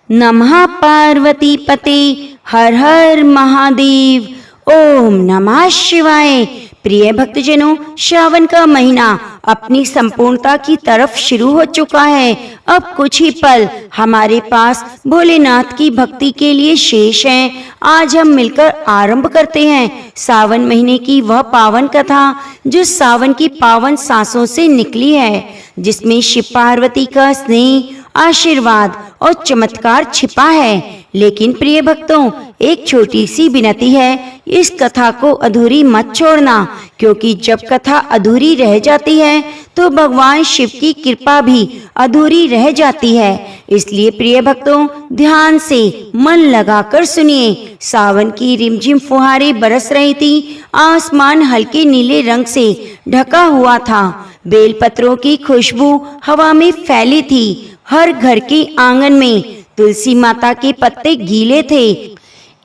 नमः पार्वती पते, हर हर महादेव। ओम नमः शिवाय। प्रिय भक्तजनों, श्रावण का महीना अपनी संपूर्णता की तरफ शुरू हो चुका है। अब कुछ ही पल हमारे पास भोलेनाथ की भक्ति के लिए शेष हैं। आज हम मिलकर आरंभ करते हैं सावन महीने की वह पावन कथा जो सावन की पावन सांसों से निकली है, जिसमें शिव पार्वती का स्नेह, आशीर्वाद और चमत्कार छिपा है। लेकिन प्रिय भक्तों, एक छोटी सी विनती है, इस कथा को अधूरी मत छोड़ना, क्योंकि जब कथा अधूरी रह जाती है तो भगवान शिव की कृपा भी अधूरी रह जाती है। इसलिए प्रिय भक्तों, ध्यान से मन लगाकर सुनिए। सावन की रिमझिम फुहारें बरस रही थी। आसमान हल्के नीले रंग से ढका हुआ था। बेलपत्रों की खुशबू हवा में फैली थी। हर घर के आंगन में तुलसी माता के पत्ते गीले थे।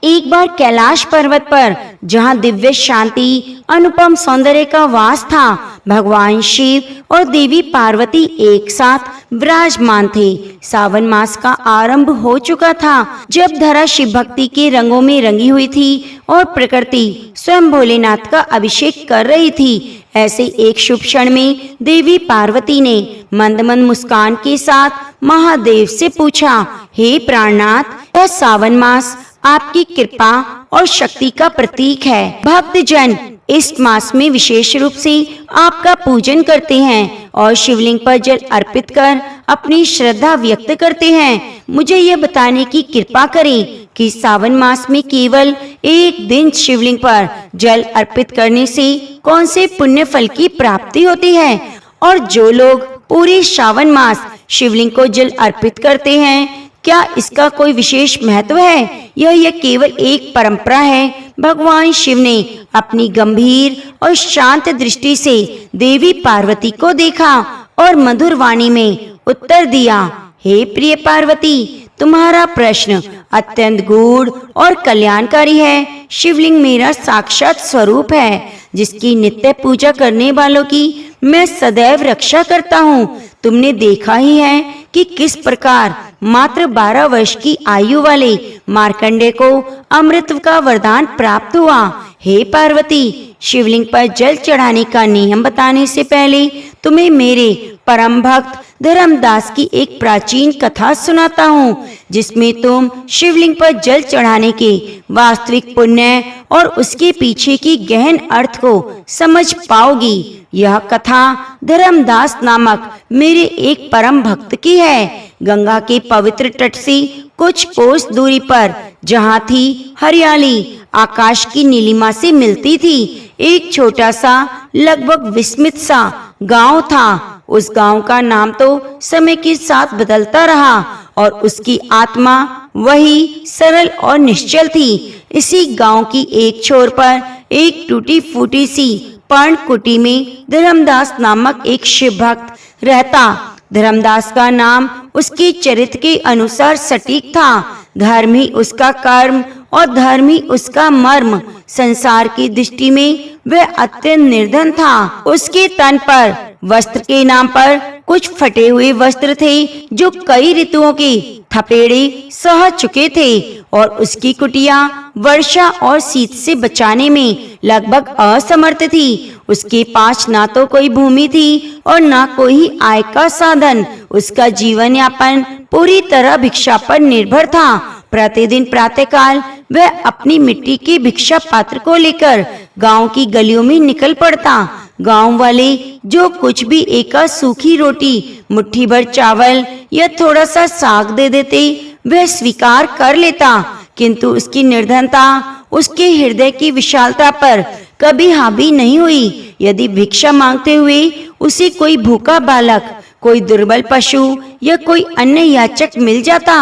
एक बार कैलाश पर्वत पर, जहाँ दिव्य शांति, अनुपम सौंदर्य का वास था, भगवान शिव और देवी पार्वती एक साथ विराजमान थे। सावन मास का आरंभ हो चुका था, जब धरा शिव भक्ति के रंगों में रंगी हुई थी और प्रकृति स्वयं भोलेनाथ का अभिषेक कर रही थी। ऐसे एक शुभ क्षण में देवी पार्वती ने मंद मंद मुस्कान के साथ महादेव से पूछा, हे प्राणनाथ, यह सावन मास आपकी कृपा और शक्ति का प्रतीक है। भक्तजन इस मास में विशेष रूप से आपका पूजन करते हैं और शिवलिंग पर जल अर्पित कर अपनी श्रद्धा व्यक्त करते हैं। मुझे यह बताने की कृपा करें कि सावन मास में केवल एक दिन शिवलिंग पर जल अर्पित करने से कौन से पुण्य फल की प्राप्ति होती है, और जो लोग पूरे श्रावण मास शिवलिंग को जल अर्पित करते हैं, क्या इसका कोई विशेष महत्व है? यह केवल एक परंपरा है। भगवान शिव ने अपनी गंभीर और शांत दृष्टि से देवी पार्वती को देखा और मधुर वाणी में उत्तर दिया, हे प्रिय पार्वती, तुम्हारा प्रश्न अत्यंत गूढ़ और कल्याणकारी है। शिवलिंग मेरा साक्षात स्वरूप है, जिसकी नित्य पूजा करने वालों की मैं सदैव रक्षा करता हूँ। तुमने देखा ही है कि किस प्रकार मात्र 12 वर्ष की आयु वाले मार्कंडे को अमृत का वरदान प्राप्त हुआ। हे पार्वती, शिवलिंग पर जल चढ़ाने का नियम बताने से पहले तुम्हें मेरे परम भक्त धर्मदास की एक प्राचीन कथा सुनाता हूँ, जिसमें तुम शिवलिंग पर जल चढ़ाने के वास्तविक पुण्य और उसके पीछे की गहन अर्थ को समझ पाओगी। यह कथा धर्मदास नामक मेरे एक परम भक्त की है। गंगा के पवित्र तट से कुछ कोस दूरी पर, जहाँ थी हरियाली आकाश की नीलिमा से मिलती थी, एक छोटा सा लगभग विस्मित सा गांव था। उस गांव का नाम तो समय के साथ बदलता रहा और उसकी आत्मा वही सरल और निश्चल थी। इसी गांव की एक छोर पर एक टूटी फूटी सी पर्णकुटी में धर्मदास नामक एक शिव भक्त रहता। धर्मदास का नाम उसके चरित्र के अनुसार सटीक था। धर्म ही उसका कर्म और धर्म ही उसका मर्म। संसार की दृष्टि में वह अत्यंत निर्धन था। उसके तन पर वस्त्र के नाम पर कुछ फटे हुए वस्त्र थे, जो कई ऋतुओं के थपेड़े सह चुके थे, और उसकी कुटिया वर्षा और शीत से बचाने में लगभग असमर्थ थी। उसके पास ना तो कोई भूमि थी और ना कोई आय का साधन। उसका जीवन यापन पूरी तरह भिक्षा पर निर्भर था। प्रतिदिन प्रातःकाल वह अपनी मिट्टी के भिक्षा पात्र को लेकर गांव की गलियों में निकल पड़ता। गांव वाले जो कुछ भी एक सूखी रोटी, मुट्ठी भर चावल या थोड़ा सा साग दे देते, वह स्वीकार कर लेता। किंतु उसकी निर्धनता उसके हृदय की विशालता पर कभी हावी नहीं हुई। यदि भिक्षा मांगते हुए उसे कोई भूखा बालक, कोई दुर्बल पशु या कोई अन्य याचक मिल जाता,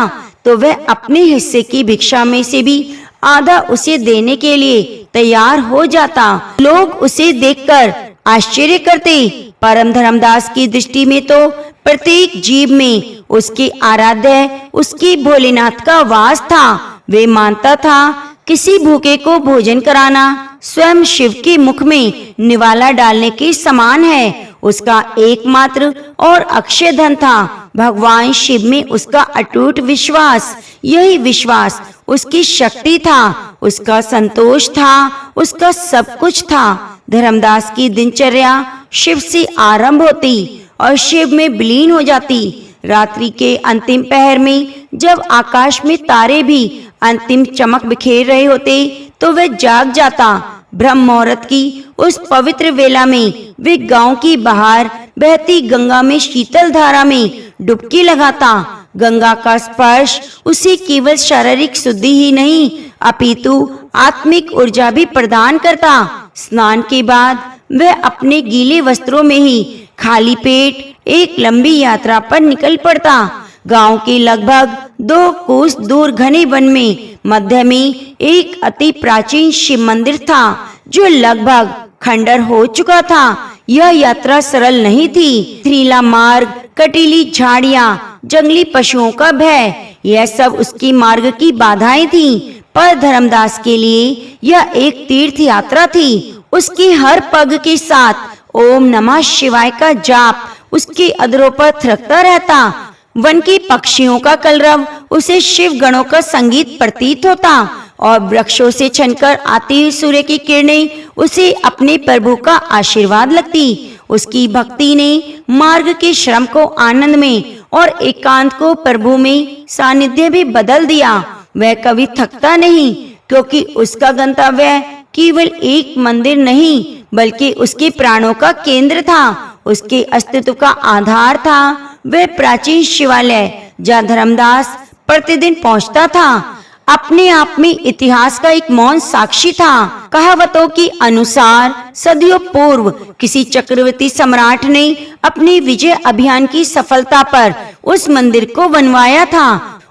तो वह अपने हिस्से की भिक्षा में से भी आधा उसे देने के लिए तैयार हो जाता। लोग उसे देखकर आश्चर्य करते। परम धर्मदास की दृष्टि में तो प्रत्येक जीव में उसके आराध्य, उसके भोलेनाथ का वास था। वे मानता था किसी भूखे को भोजन कराना स्वयं शिव के मुख में निवाला डालने के समान है। उसका एकमात्र और अक्षय धन था भगवान शिव में उसका अटूट विश्वास। यही विश्वास उसकी शक्ति था, उसका संतोष था, उसका सब कुछ था। धर्मदास की दिनचर्या शिव से आरंभ होती और शिव में विलीन हो जाती। रात्रि के अंतिम पहर में जब आकाश में तारे भी अंतिम चमक बिखेर रहे होते तो वह जाग जाता। ब्रह्म मुहूर्त की उस पवित्र वेला में वे गांव की बाहर बहती गंगा में शीतल धारा में डुबकी लगाता। गंगा का स्पर्श उसे केवल शारीरिक शुद्धि ही नहीं अपितु आत्मिक ऊर्जा भी प्रदान करता। स्नान के बाद वह अपने गीले वस्त्रों में ही खाली पेट एक लंबी यात्रा पर निकल पड़ता। गांव के लगभग 2 कोस दूर घने वन में मध्य में एक अति प्राचीन शिव मंदिर था जो लगभग खंडर हो चुका था। यह यात्रा सरल नहीं थी। पथरीला मार्ग, कटीली झाड़ियां, जंगली पशुओं का भय, यह सब उसकी मार्ग की बाधाएं थीं। पर धर्मदास के लिए यह एक तीर्थ यात्रा थी। उसकी हर पग के साथ ओम नमः शिवाय का जाप उसके अधरों पर थिरकता रहता। वन के पक्षियों का कलरव उसे शिव गणों का संगीत प्रतीत होता और वृक्षों से छनकर आती हुई सूर्य की किरणें उसे अपने प्रभु का आशीर्वाद लगती। उसकी भक्ति ने मार्ग के श्रम को आनंद में और एकांत को प्रभु में सानिध्य भी बदल दिया। वह कभी थकता नहीं क्योंकि उसका गंतव्य केवल एक मंदिर नहीं बल्कि उसके प्राणों का केंद्र था, उसके अस्तित्व का आधार था। वह प्राचीन शिवालय जहाँ धर्मदास प्रतिदिन पहुंचता था अपने आप में इतिहास का एक मौन साक्षी था। कहावतों के अनुसार सदियों पूर्व किसी चक्रवर्ती सम्राट ने अपने विजय अभियान की सफलता पर उस मंदिर को बनवाया था।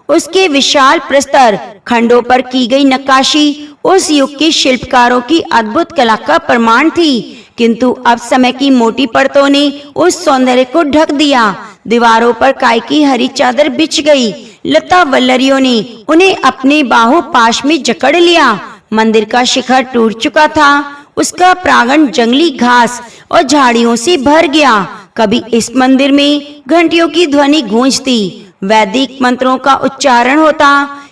उसके विशाल प्रस्तर खंडों पर की गई नक्काशी उस युग के शिल्पकारों की अद्भुत कला का प्रमाण थी। किंतु अब समय की मोटी परतों ने उस सौंदर्य को ढक दिया। दीवारों पर काय की हरी चादर बिछ गई। लता वल्लरियों ने उन्हें अपने बाहों पाश में जकड़ लिया। मंदिर का शिखर टूट चुका था। उसका प्रांगण जंगली घास और झाड़ियों से भर गया। कभी इस मंदिर में घंटियों की ध्वनि गूंजती, वैदिक मंत्रों का उच्चारण होता,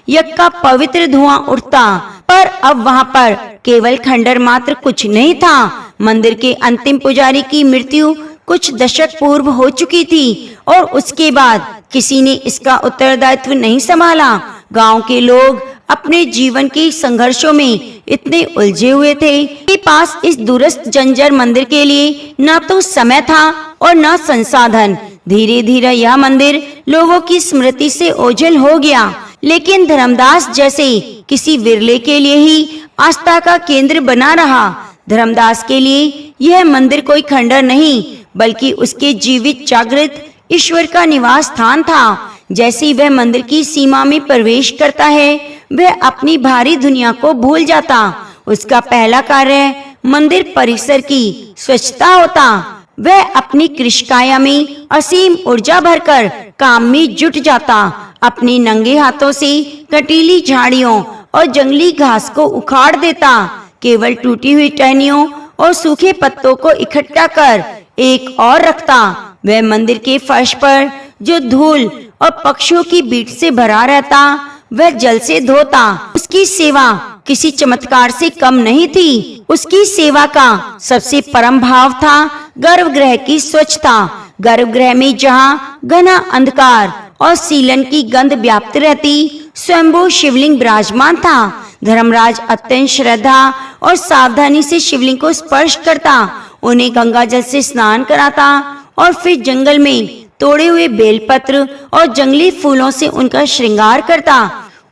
यज्ञ का पवित्र धुआं उठता। पर अब वहां पर केवल खंडर मात्र कुछ नहीं था। मंदिर के अंतिम पुजारी की मृत्यु कुछ दशक पूर्व हो चुकी थी और उसके बाद किसी ने इसका उत्तरदायित्व नहीं संभाला। गांव के लोग अपने जीवन के संघर्षों में इतने उलझे हुए थे कि पास इस दूरस्थ जंजर मंदिर के लिए न तो समय था और न संसाधन। धीरे धीरे यह मंदिर लोगों की स्मृति से ओझल हो गया, लेकिन धर्मदास जैसे किसी विरले के लिए ही आस्था का केंद्र बना रहा। धर्मदास के लिए यह मंदिर कोई खंडर नहीं बल्कि उसके जीवित जागृत ईश्वर का निवास स्थान था। जैसे वह मंदिर की सीमा में प्रवेश करता है वह अपनी भारी दुनिया को भूल जाता। उसका पहला कार्य मंदिर परिसर की स्वच्छता होता। वह अपनी कृषकाया में असीम ऊर्जा भरकर काम में जुट जाता। अपने नंगे हाथों से कटीली झाड़ियों और जंगली घास को उखाड़ देता। केवल टूटी हुई टहनियों और सूखे पत्तों को इकट्ठा कर एक और रखता। वह मंदिर के फर्श पर जो धूल और पक्षियों की बीट से भरा रहता वह जल से धोता। उसकी सेवा किसी चमत्कार से कम नहीं थी। उसकी सेवा का सबसे परम भाव था गर्भगृह की स्वच्छता। गर्भगृह में जहाँ घना अंधकार और सीलन की गंध व्याप्त रहती स्वयंभू शिवलिंग विराजमान था। धर्मराज अत्यंत श्रद्धा और सावधानी से शिवलिंग को स्पर्श करता, उन्हें गंगा जल से स्नान कराता और फिर जंगल में तोड़े हुए बेलपत्र और जंगली फूलों से उनका श्रृंगार करता।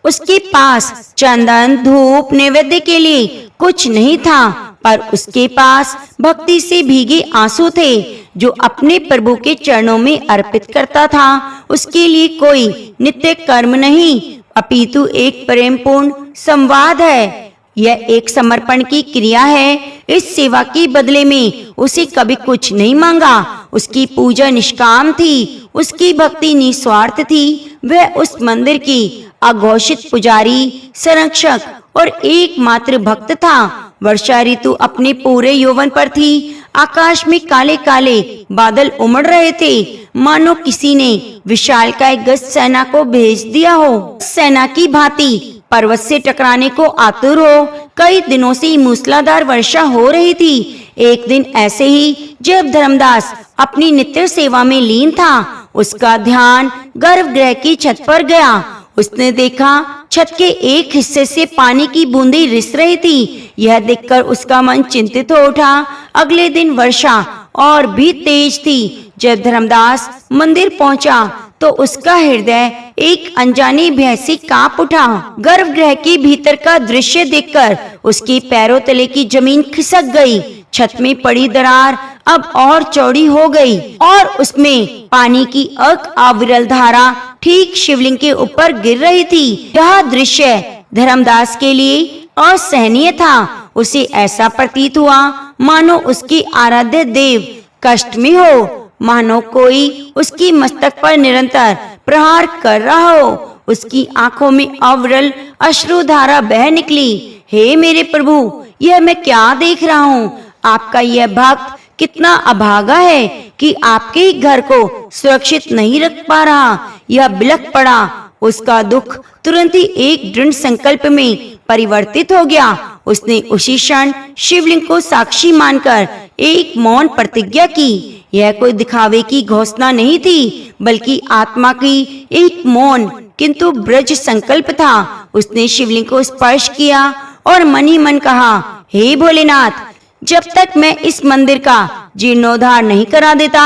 उसके पास चंदन धूप नैवेद्य के लिए कुछ नहीं था, पर उसके पास भक्ति से भीगे आंसू थे जो अपने प्रभु के चरणों में अर्पित करता था। उसके लिए कोई नित्य कर्म नहीं अपितु एक प्रेमपूर्ण संवाद है। यह एक समर्पण की क्रिया है। इस सेवा के बदले में उसे कभी कुछ नहीं मांगा। उसकी पूजा निष्काम थी, उसकी भक्ति निस्वार्थ थी। वह उस मंदिर की अघोषित पुजारी, संरक्षक और एकमात्र भक्त था। वर्षा ऋतु अपने पूरे यौवन पर थी। आकाश में काले काले बादल उमड़ रहे थे, मानो किसी ने विशालकाय गज सेना को भेज दिया हो। सेना की भांति पर्वत से टकराने को आतुर हो। कई दिनों से मूसलाधार वर्षा हो रही थी। एक दिन ऐसे ही जब धर्मदास अपनी नित्य सेवा में लीन था, उसका ध्यान गर्भगृह की छत पर गया। उसने देखा छत के एक हिस्से से पानी की बूंदें रिस रही थी। यह देखकर उसका मन चिंतित हो उठा। अगले दिन वर्षा और भी तेज थी। जब धर्मदास मंदिर पहुंचा तो उसका हृदय एक अनजानी भय से कांप उठा। गर्भगृह के भीतर का दृश्य देखकर उसके पैरों तले की जमीन खिसक गई। छत में पड़ी दरार अब और चौड़ी हो गई और उसमें पानी की अविरल धारा ठीक शिवलिंग के ऊपर गिर रही थी। यह दृश्य धर्मदास के लिए असहनीय था। उसे ऐसा प्रतीत हुआ मानो उसके आराध्य देव कष्ट में हो, मानो कोई उसकी मस्तक पर निरंतर प्रहार कर रहा हो। उसकी आंखों में अविरल अश्रुधारा बह निकली। हे मेरे प्रभु, यह मैं क्या देख रहा हूँ? आपका यह भक्त कितना अभागा है कि आपके ही घर को सुरक्षित नहीं रख पा रहा। यह बिलख पड़ा। उसका दुख तुरंत ही एक दृढ़ संकल्प में परिवर्तित हो गया। उसने उसी क्षण शिवलिंग को साक्षी मानकर एक मौन प्रतिज्ञा की। यह कोई दिखावे की घोषणा नहीं थी, बल्कि आत्मा की एक मौन किंतु ब्रज संकल्प था। उसने शिवलिंग को स्पर्श किया और मन ही मन कहा, हे भोलेनाथ, जब तक मैं इस मंदिर का जीर्णोद्धार नहीं करा देता,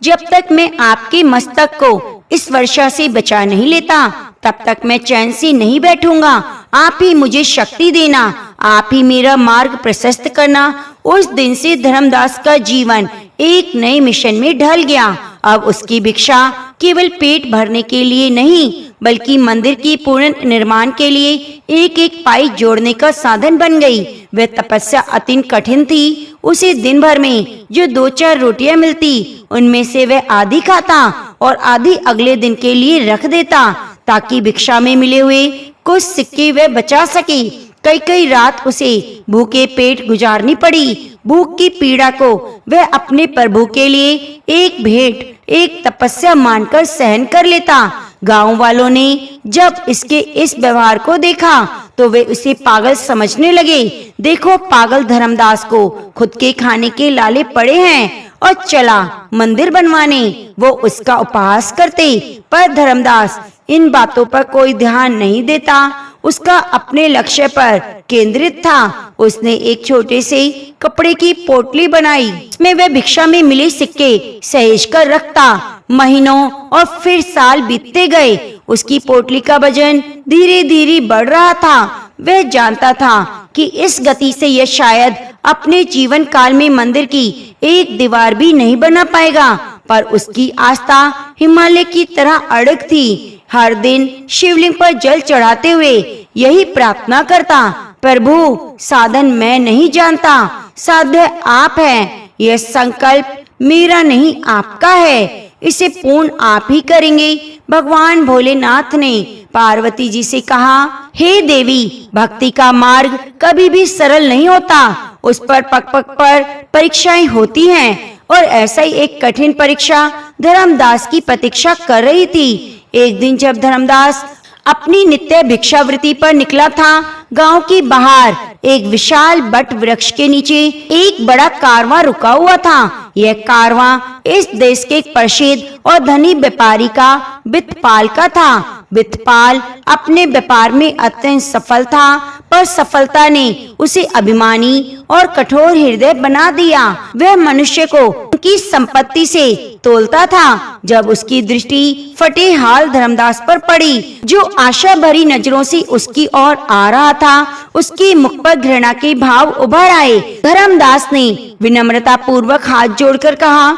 जब तक मैं आपके मस्तक को इस वर्षा से बचा नहीं लेता, तब तक मैं चैन से नहीं बैठूंगा। आप ही मुझे शक्ति देना, आप ही मेरा मार्ग प्रशस्त करना। उस दिन से धर्मदास का जीवन एक नए मिशन में ढल गया। अब उसकी भिक्षा केवल पेट भरने के लिए नहीं, बल्कि मंदिर की पूर्ण निर्माण के लिए एक एक पाई जोड़ने का साधन बन गई। वह तपस्या अति कठिन थी। उसे दिन भर में जो 2-4 रोटियां मिलती, उनमें से वह आधी खाता और आधी अगले दिन के लिए रख देता, ताकि भिक्षा में मिले हुए कुछ सिक्के वह बचा सके। कई कई रात उसे भूखे पेट गुजारनी पड़ी। भूख की पीड़ा को वह अपने प्रभु के लिए एक भेंट, एक तपस्या मानकर सहन कर लेता। गांव वालों ने जब इसके इस व्यवहार को देखा तो वे उसे पागल समझने लगे। देखो, पागल धर्मदास को खुद के खाने के लाले पड़े हैं और चला मंदिर बनवाने। वो उसका उपहास करते, पर धर्मदास इन बातों पर कोई ध्यान नहीं देता। उसका अपने लक्ष्य पर केंद्रित था। उसने एक छोटे से कपड़े की पोटली बनाई, इसमें वह भिक्षा में मिले सिक्के सहेज कर रखता। महीनों और फिर साल बीतते गए। उसकी पोटली का वजन धीरे धीरे बढ़ रहा था। वह जानता था कि इस गति से यह शायद अपने जीवन काल में मंदिर की एक दीवार भी नहीं बना पाएगा, पर उसकी आस्था हिमालय की तरह अड़ग थी। हर दिन शिवलिंग पर जल चढ़ाते हुए यही प्रार्थना करता, प्रभु, साधन मैं नहीं जानता, साध्य आप हैं। यह संकल्प मेरा नहीं, आपका है। इसे पूर्ण आप ही करेंगे। भगवान भोलेनाथ ने पार्वती जी से कहा, हे देवी, भक्ति का मार्ग कभी भी सरल नहीं होता। उस पर पग पग पर परीक्षाएं होती हैं, और ऐसा ही एक कठिन परीक्षा धर्मदास की प्रतीक्षा कर रही थी। एक दिन जब धर्मदास अपनी नित्य भिक्षावृत्ति पर निकला था, गांव के बाहर एक विशाल बट वृक्ष के नीचे एक बड़ा कारवां रुका हुआ था। यह कारवां इस देश के एक प्रसिद्ध और धनी व्यापारी का वित्तपाल का था। वित्तपाल अपने व्यापार में अत्यंत सफल था, पर सफलता ने उसे अभिमानी और कठोर हृदय बना दिया। वह मनुष्य को उनकी संपत्ति से तोलता था। जब उसकी दृष्टि फटे हाल धर्मदास पर पड़ी, जो आशा भरी नजरों से उसकी ओर आ रहा था, उसके मुख पर घृणा के भाव उभर आए। धर्मदास ने विनम्रता पूर्वक हाथ जोड़कर कहा,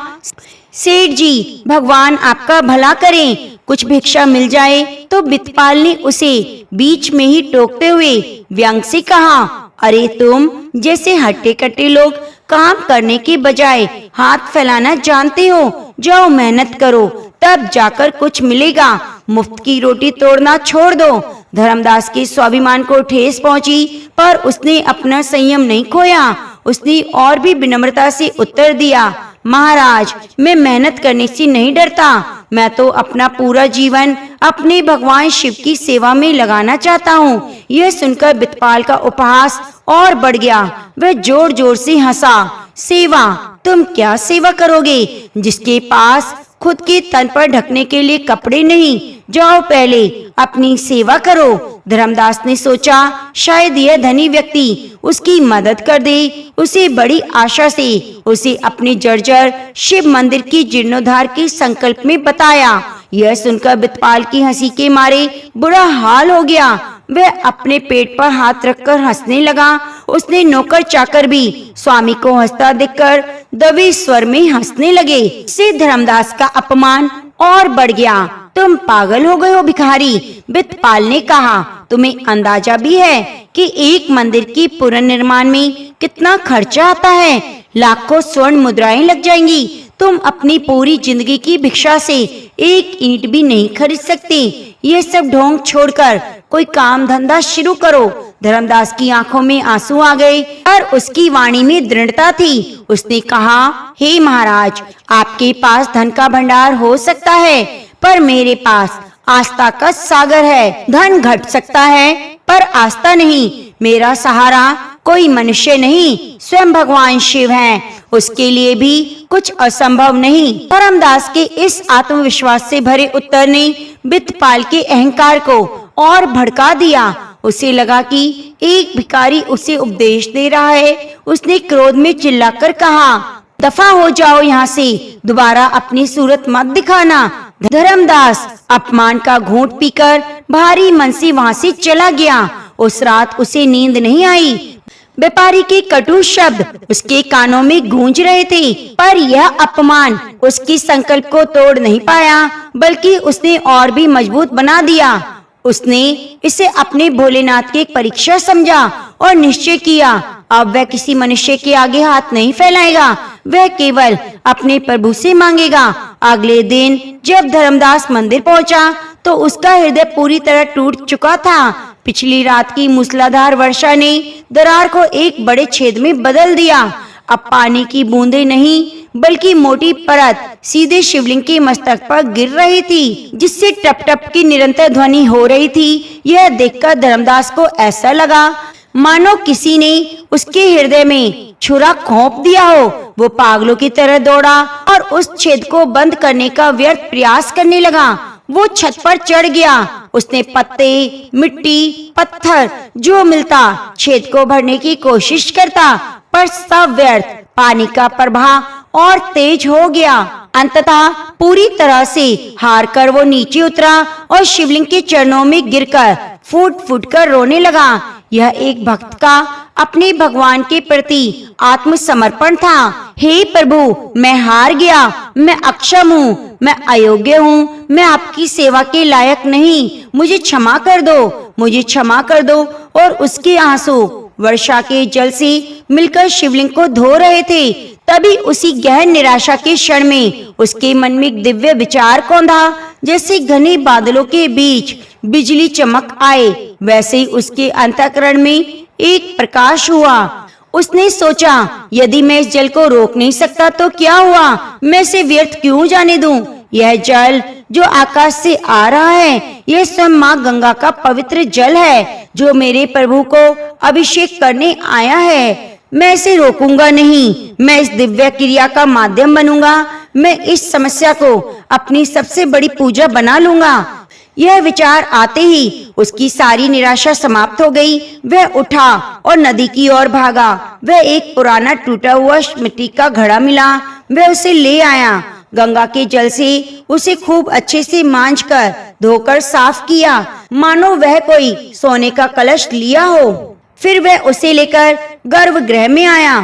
सेठ जी, भगवान आपका भला करें, कुछ भिक्षा मिल जाए। तो वित्तपाल ने उसे बीच में ही टोकते हुए व्यंग से कहा, अरे तुम जैसे हट्टे कट्टे लोग काम करने के बजाय हाथ फैलाना जानते हो। जाओ मेहनत करो, तब जाकर कुछ मिलेगा। मुफ्त की रोटी तोड़ना छोड़ दो। धर्मदास के स्वाभिमान को ठेस पहुंची, पर उसने अपना संयम नहीं खोया। उसने और भी विनम्रता से उत्तर दिया, महाराज, मैं मेहनत करने से नहीं डरता। मैं तो अपना पूरा जीवन अपने भगवान शिव की सेवा में लगाना चाहता हूँ। यह सुनकर बितपाल का उपहास और बढ़ गया। वह जोर जोर से हंसा। सेवा? तुम क्या सेवा करोगे जिसके पास खुद के तन पर ढकने के लिए कपड़े नहीं? जाओ पहले अपनी सेवा करो। धर्मदास ने सोचा शायद यह धनी व्यक्ति उसकी मदद कर दे। उसे बड़ी आशा से उसे अपने जर्जर शिव मंदिर की जीर्णोद्धार के संकल्प में बताया। यह सुनकर बितपाल की हंसी के मारे बुरा हाल हो गया। वह अपने पेट पर हाथ रखकर हंसने लगा। उसने नौकर चाकर भी स्वामी को हंसता देखकर दबे स्वर में हंसने लगे। इससे धर्मदास का अपमान और बढ़ गया। तुम पागल हो गए हो भिखारी, बितपाल ने कहा। तुम्हें अंदाजा भी है कि एक मंदिर की पुनर्निर्माण में कितना खर्चा आता है? लाखों स्वर्ण मुद्राएं लग जाएंगी। तुम अपनी पूरी जिंदगी की भिक्षा से एक ईंट भी नहीं खरीद सकते। ये सब ढोंग छोड़कर कोई काम धंधा शुरू करो। धर्मदास की आंखों में आंसू आ गए और उसकी वाणी में दृढ़ता थी। उसने कहा, हे महाराज, आपके पास धन का भंडार हो सकता है, पर मेरे पास आस्था का सागर है। धन घट सकता है पर आस्था नहीं। मेरा सहारा कोई मनुष्य नहीं, स्वयं भगवान शिव हैं। उसके लिए भी कुछ असंभव नहीं। धर्मदास के इस आत्मविश्वास से भरे उत्तर ने बितपाल के अहंकार को और भड़का दिया। उसे लगा कि एक भिखारी उसे उपदेश दे रहा है। उसने क्रोध में चिल्लाकर कहा, दफा हो जाओ यहाँ से, दोबारा अपनी सूरत मत दिखाना। धर्मदास अपमान का घूंट पीकर भारी मन से वहाँ से चला गया। उस रात उसे नींद नहीं आई। व्यापारी के कटु शब्द उसके कानों में गूंज रहे थे, पर यह अपमान उसकी संकल्प को तोड़ नहीं पाया, बल्कि उसने और भी मजबूत बना दिया। उसने इसे अपने भोलेनाथ की एक परीक्षा समझा और निश्चय किया, अब वह किसी मनुष्य के आगे हाथ नहीं फैलाएगा। वह केवल अपने प्रभु से मांगेगा। अगले दिन जब धर्मदास मंदिर पहुंचा तो उसका हृदय पूरी तरह टूट चुका था। पिछली रात की मूसलाधार वर्षा ने दरार को एक बड़े छेद में बदल दिया। अब पानी की बूंदें नहीं बल्कि मोटी परत सीधे शिवलिंग के मस्तक पर गिर रही थी, जिससे टप टप की निरंतर ध्वनि हो रही थी। यह देखकर धर्मदास को ऐसा लगा मानो किसी ने उसके हृदय में छुरा घोंप दिया हो। वो पागलों की तरह दौड़ा और उस छेद को बंद करने का व्यर्थ प्रयास करने लगा। वो छत पर चढ़ गया। उसने पत्ते, मिट्टी, पत्थर जो मिलता छेद को भरने की कोशिश करता, पर सब व्यर्थ। पानी का प्रवाह और तेज हो गया। अंततः पूरी तरह से हार कर वो नीचे उतरा और शिवलिंग के चरणों में गिरकर फूट फूट कर रोने लगा। यह एक भक्त का अपने भगवान के प्रति आत्मसमर्पण था। हे प्रभु, मैं हार गया, मैं अक्षम हूँ, मैं अयोग्य हूँ, मैं आपकी सेवा के लायक नहीं। मुझे क्षमा कर दो, मुझे क्षमा कर दो। और उसके आंसू वर्षा के जल से मिलकर शिवलिंग को धो रहे थे। तभी उसी गहन निराशा के क्षण में उसके मन में एक दिव्य विचार कौंधा। जैसे घने बादलों के बीच बिजली चमक आए, वैसे ही उसके अंतःकरण में एक प्रकाश हुआ। उसने सोचा, यदि मैं इस जल को रोक नहीं सकता तो क्या हुआ, मैं इसे व्यर्थ क्यों जाने दूं? यह जल जो आकाश से आ रहा है, यह स्वयं माँ गंगा का पवित्र जल है, जो मेरे प्रभु को अभिषेक करने आया है। मैं इसे रोकूंगा नहीं, मैं इस दिव्य क्रिया का माध्यम बनूंगा। मैं इस समस्या को अपनी सबसे बड़ी पूजा बना लूंगा। यह विचार आते ही उसकी सारी निराशा समाप्त हो गई। वह उठा और नदी की ओर भागा। वह एक पुराना टूटा हुआ मिट्टी का घड़ा मिला, वह उसे ले आया। गंगा के जल से उसे खूब अच्छे से मांझकर धोकर साफ किया, मानो वह कोई सोने का कलश लिया हो। फिर वह उसे लेकर गर्भगृह में आया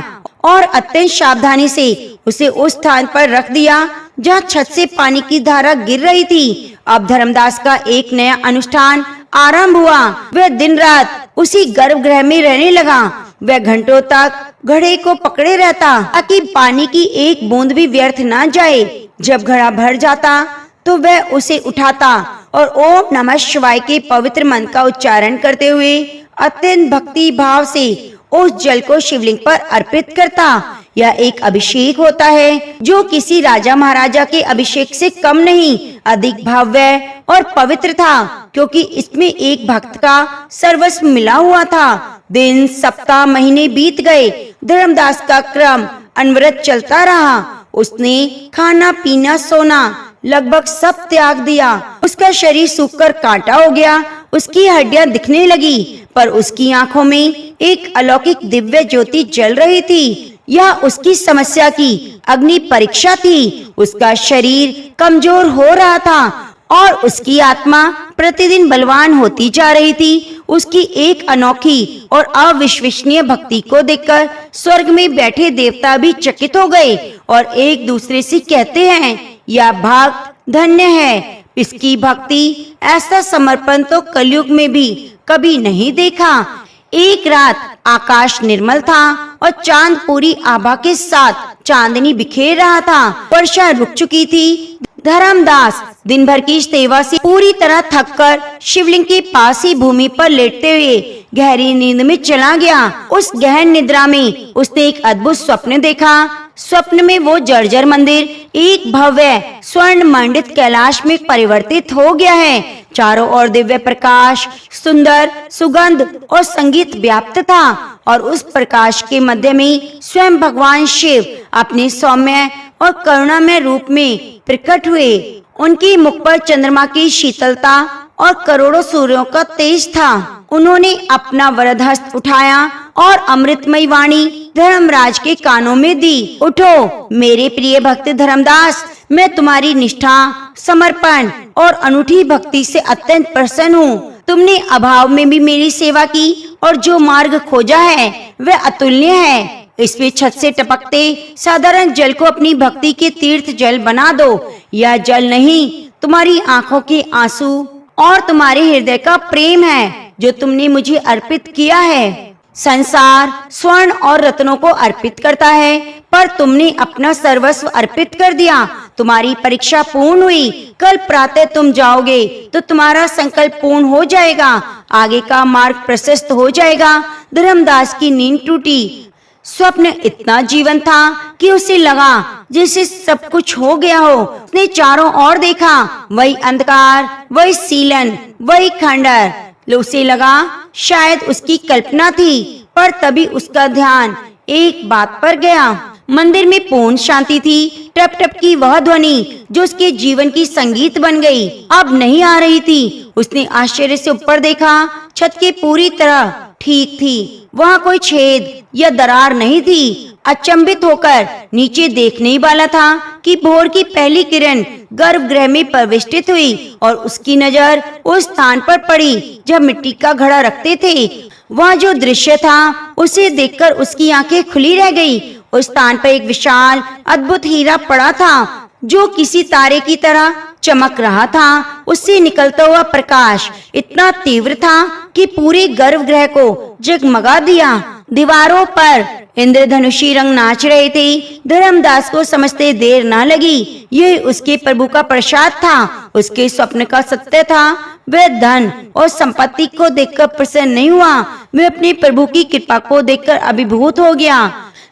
और अत्यंत सावधानी से उसे उस स्थान पर रख दिया जहाँ छत से पानी की धारा गिर रही थी। अब धर्मदास का एक नया अनुष्ठान आरंभ हुआ। वह दिन रात उसी गर्भगृह में रहने लगा। वह घंटों तक घड़े को पकड़े रहता ताकि पानी की एक बूंद भी व्यर्थ ना जाए। जब घड़ा भर जाता तो वह उसे उठाता और ओम नमः शिवाय के पवित्र मंत्र का उच्चारण करते हुए अत्यंत भक्ति भाव से उस जल को शिवलिंग पर अर्पित करता। यह एक अभिषेक होता है जो किसी राजा महाराजा के अभिषेक से कम नहीं, अधिक भव्य और पवित्र था, क्योंकि इसमें एक भक्त का सर्वस्व मिला हुआ था। दिन, सप्ताह, महीने बीत गए। धर्मदास का क्रम अनवरत चलता रहा। उसने खाना पीना सोना लगभग सब त्याग दिया। उसका शरीर सूखकर कांटा हो गया, उसकी हड्डियां दिखने लगी, पर उसकी आंखों में एक अलौकिक दिव्य ज्योति जल रही थी। यह उसकी समस्या की अग्नि परीक्षा थी। उसका शरीर कमजोर हो रहा था और उसकी आत्मा प्रतिदिन बलवान होती जा रही थी। उसकी एक अनोखी और अविश्वसनीय भक्ति को देखकर स्वर्ग में बैठे देवता भी चकित हो गए और एक दूसरे से कहते हैं, यह भक्त धन्य है, इसकी भक्ति ऐसा समर्पण तो कलयुग में भी कभी नहीं देखा। एक रात आकाश निर्मल था और चांद पूरी आभा के साथ चांदनी बिखेर रहा था। वर्षा रुक चुकी थी। धर्मदास दिन भर की सेवा से पूरी तरह थककर शिवलिंग के पास ही भूमि पर लेटते हुए गहरी नींद में चला गया। उस गहन निद्रा में उसने एक अद्भुत स्वप्न देखा। स्वप्न में वो जर्जर मंदिर एक भव्य स्वर्ण मंडित कैलाश में परिवर्तित हो गया है। चारों ओर दिव्य प्रकाश, सुंदर सुगंध और संगीत व्याप्त था और उस प्रकाश के मध्य में स्वयं भगवान शिव अपने सौम्य और करुणामय रूप में प्रकट हुए। उनके मुख पर चंद्रमा की शीतलता और करोड़ों सूर्यों का तेज था। उन्होंने अपना वरद हस्त उठाया और अमृतमयी वाणी धर्मराज के कानों में दी। उठो मेरे प्रिय भक्त धर्मदास, मैं तुम्हारी निष्ठा, समर्पण और अनूठी भक्ति से अत्यंत प्रसन्न हूँ। तुमने अभाव में भी मेरी सेवा की और जो मार्ग खोजा है वह अतुल्य है। इसमें छत से टपकते साधारण जल को अपनी भक्ति के तीर्थ जल बना दो। यह जल नहीं, तुम्हारी आंखों के आंसू और तुम्हारे हृदय का प्रेम है जो तुमने मुझे अर्पित किया है। संसार स्वर्ण और रत्नों को अर्पित करता है, पर तुमने अपना सर्वस्व अर्पित कर दिया। तुम्हारी परीक्षा पूर्ण हुई। कल प्रातः तुम जाओगे तो तुम्हारा संकल्प पूर्ण हो जाएगा। आगे का मार्ग प्रशस्त हो जाएगा। धर्मदास की नींद टूटी। स्वप्न इतना जीवन था कि उसे लगा जैसे सब कुछ हो गया हो। उसने चारों ओर देखा, वही अंधकार, वही सीलन, वही खंडर। उसे लगा शायद उसकी कल्पना थी, पर तभी उसका ध्यान एक बात पर गया। मंदिर में पूर्ण शांति थी। टप टप की वह ध्वनि जो उसके जीवन की संगीत बन गई अब नहीं आ रही थी। उसने आश्चर्य से ऊपर देखा। छत की पूरी तरह ठीक थी। वहाँ कोई छेद या दरार नहीं थी। अचंभित होकर नीचे देखने ही वाला था कि भोर की पहली किरण गर्भगृह में प्रविष्टित हुई और उसकी नजर उस स्थान पर पड़ी जब मिट्टी का घड़ा रखते थे। वह जो दृश्य था उसे देखकर उसकी आंखें खुली रह गई। उस स्थान पर एक विशाल अद्भुत हीरा पड़ा था जो किसी तारे की तरह चमक रहा था। उससे निकलता हुआ प्रकाश इतना तीव्र था कि पूरे गर्भगृह को जगमगा दिया। दीवारों पर इंद्रधनुषी रंग नाच रहे थे। धर्मदास को समझते देर न लगी। यह उसके प्रभु का प्रसाद था। उसके स्वप्न का सत्य था। वह धन और संपत्ति को देखकर प्रसन्न नहीं हुआ। वह अपने प्रभु की कृपा को देखकर अभिभूत हो गया।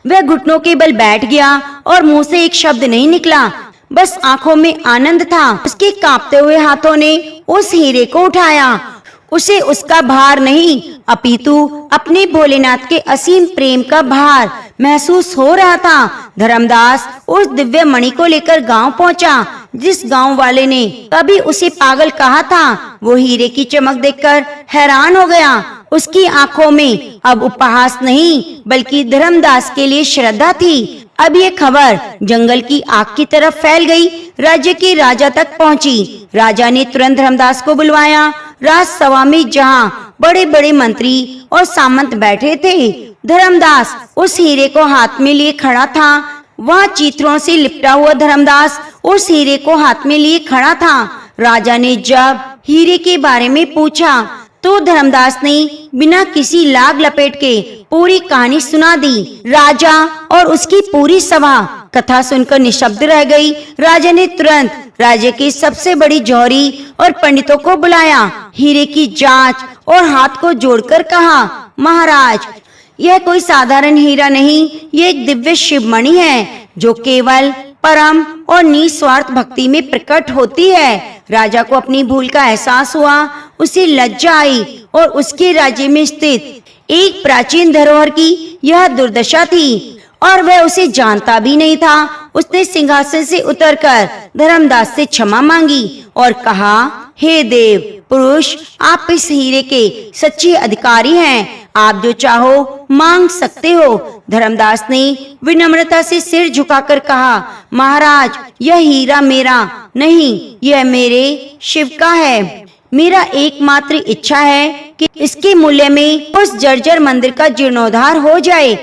वह घुटनों के बल बैठ गया और मुंह से एक शब्द नहीं निकला, बस आंखों में आनंद था। उसके कांपते हुए हाथों ने उस हीरे को उठाया। उसे उसका भार नहीं, अपितु अपने भोलेनाथ के असीम प्रेम का भार महसूस हो रहा था। धर्मदास उस दिव्य मणि को लेकर गांव पहुंचा। जिस गांव वाले ने कभी उसे पागल कहा था, वो हीरे की चमक देखकर हैरान हो गया। उसकी आंखों में अब उपहास नहीं बल्कि धर्मदास के लिए श्रद्धा थी। अब ये खबर जंगल की आग की तरफ फैल गई। राज्य के राजा तक पहुंची। राजा ने तुरंत धर्मदास को बुलवाया। राजसभा में जहाँ बड़े बड़े मंत्री और सामंत बैठे थे, धर्मदास उस हीरे को हाथ में लिए खड़ा था। वह चित्रों से लिपटा हुआ धर्मदास उस हीरे को हाथ में लिए खड़ा था। राजा ने जब हीरे के बारे में पूछा तो धर्मदास ने बिना किसी लाग लपेट के पूरी कहानी सुना दी। राजा और उसकी पूरी सभा कथा सुनकर निशब्द रह गई। राजा ने तुरंत राज्य की सबसे बड़ी जौहरी और पंडितों को बुलाया। हीरे की जांच और हाथ को जोड़कर कहा, महाराज, यह कोई साधारण हीरा नहीं, ये एक दिव्य शिवमणि है जो केवल परम और निस्वार्थ भक्ति में प्रकट होती है। राजा को अपनी भूल का एहसास हुआ, उसे लज्जा आई और उसके राज्य में स्थित एक प्राचीन धरोहर की यह दुर्दशा थी और वह उसे जानता भी नहीं था। उसने सिंहासन से उतरकर धर्मदास से क्षमा मांगी और कहा, हे देव पुरुष, आप इस हीरे के सच्चे अधिकारी हैं, आप जो चाहो मांग सकते हो। धर्मदास ने विनम्रता से सिर झुकाकर कहा, महाराज, यह हीरा मेरा नहीं, यह मेरे शिव का है। मेरा एकमात्र इच्छा है कि इसके मूल्य में उस जर्जर मंदिर का जीर्णोद्धार हो जाए।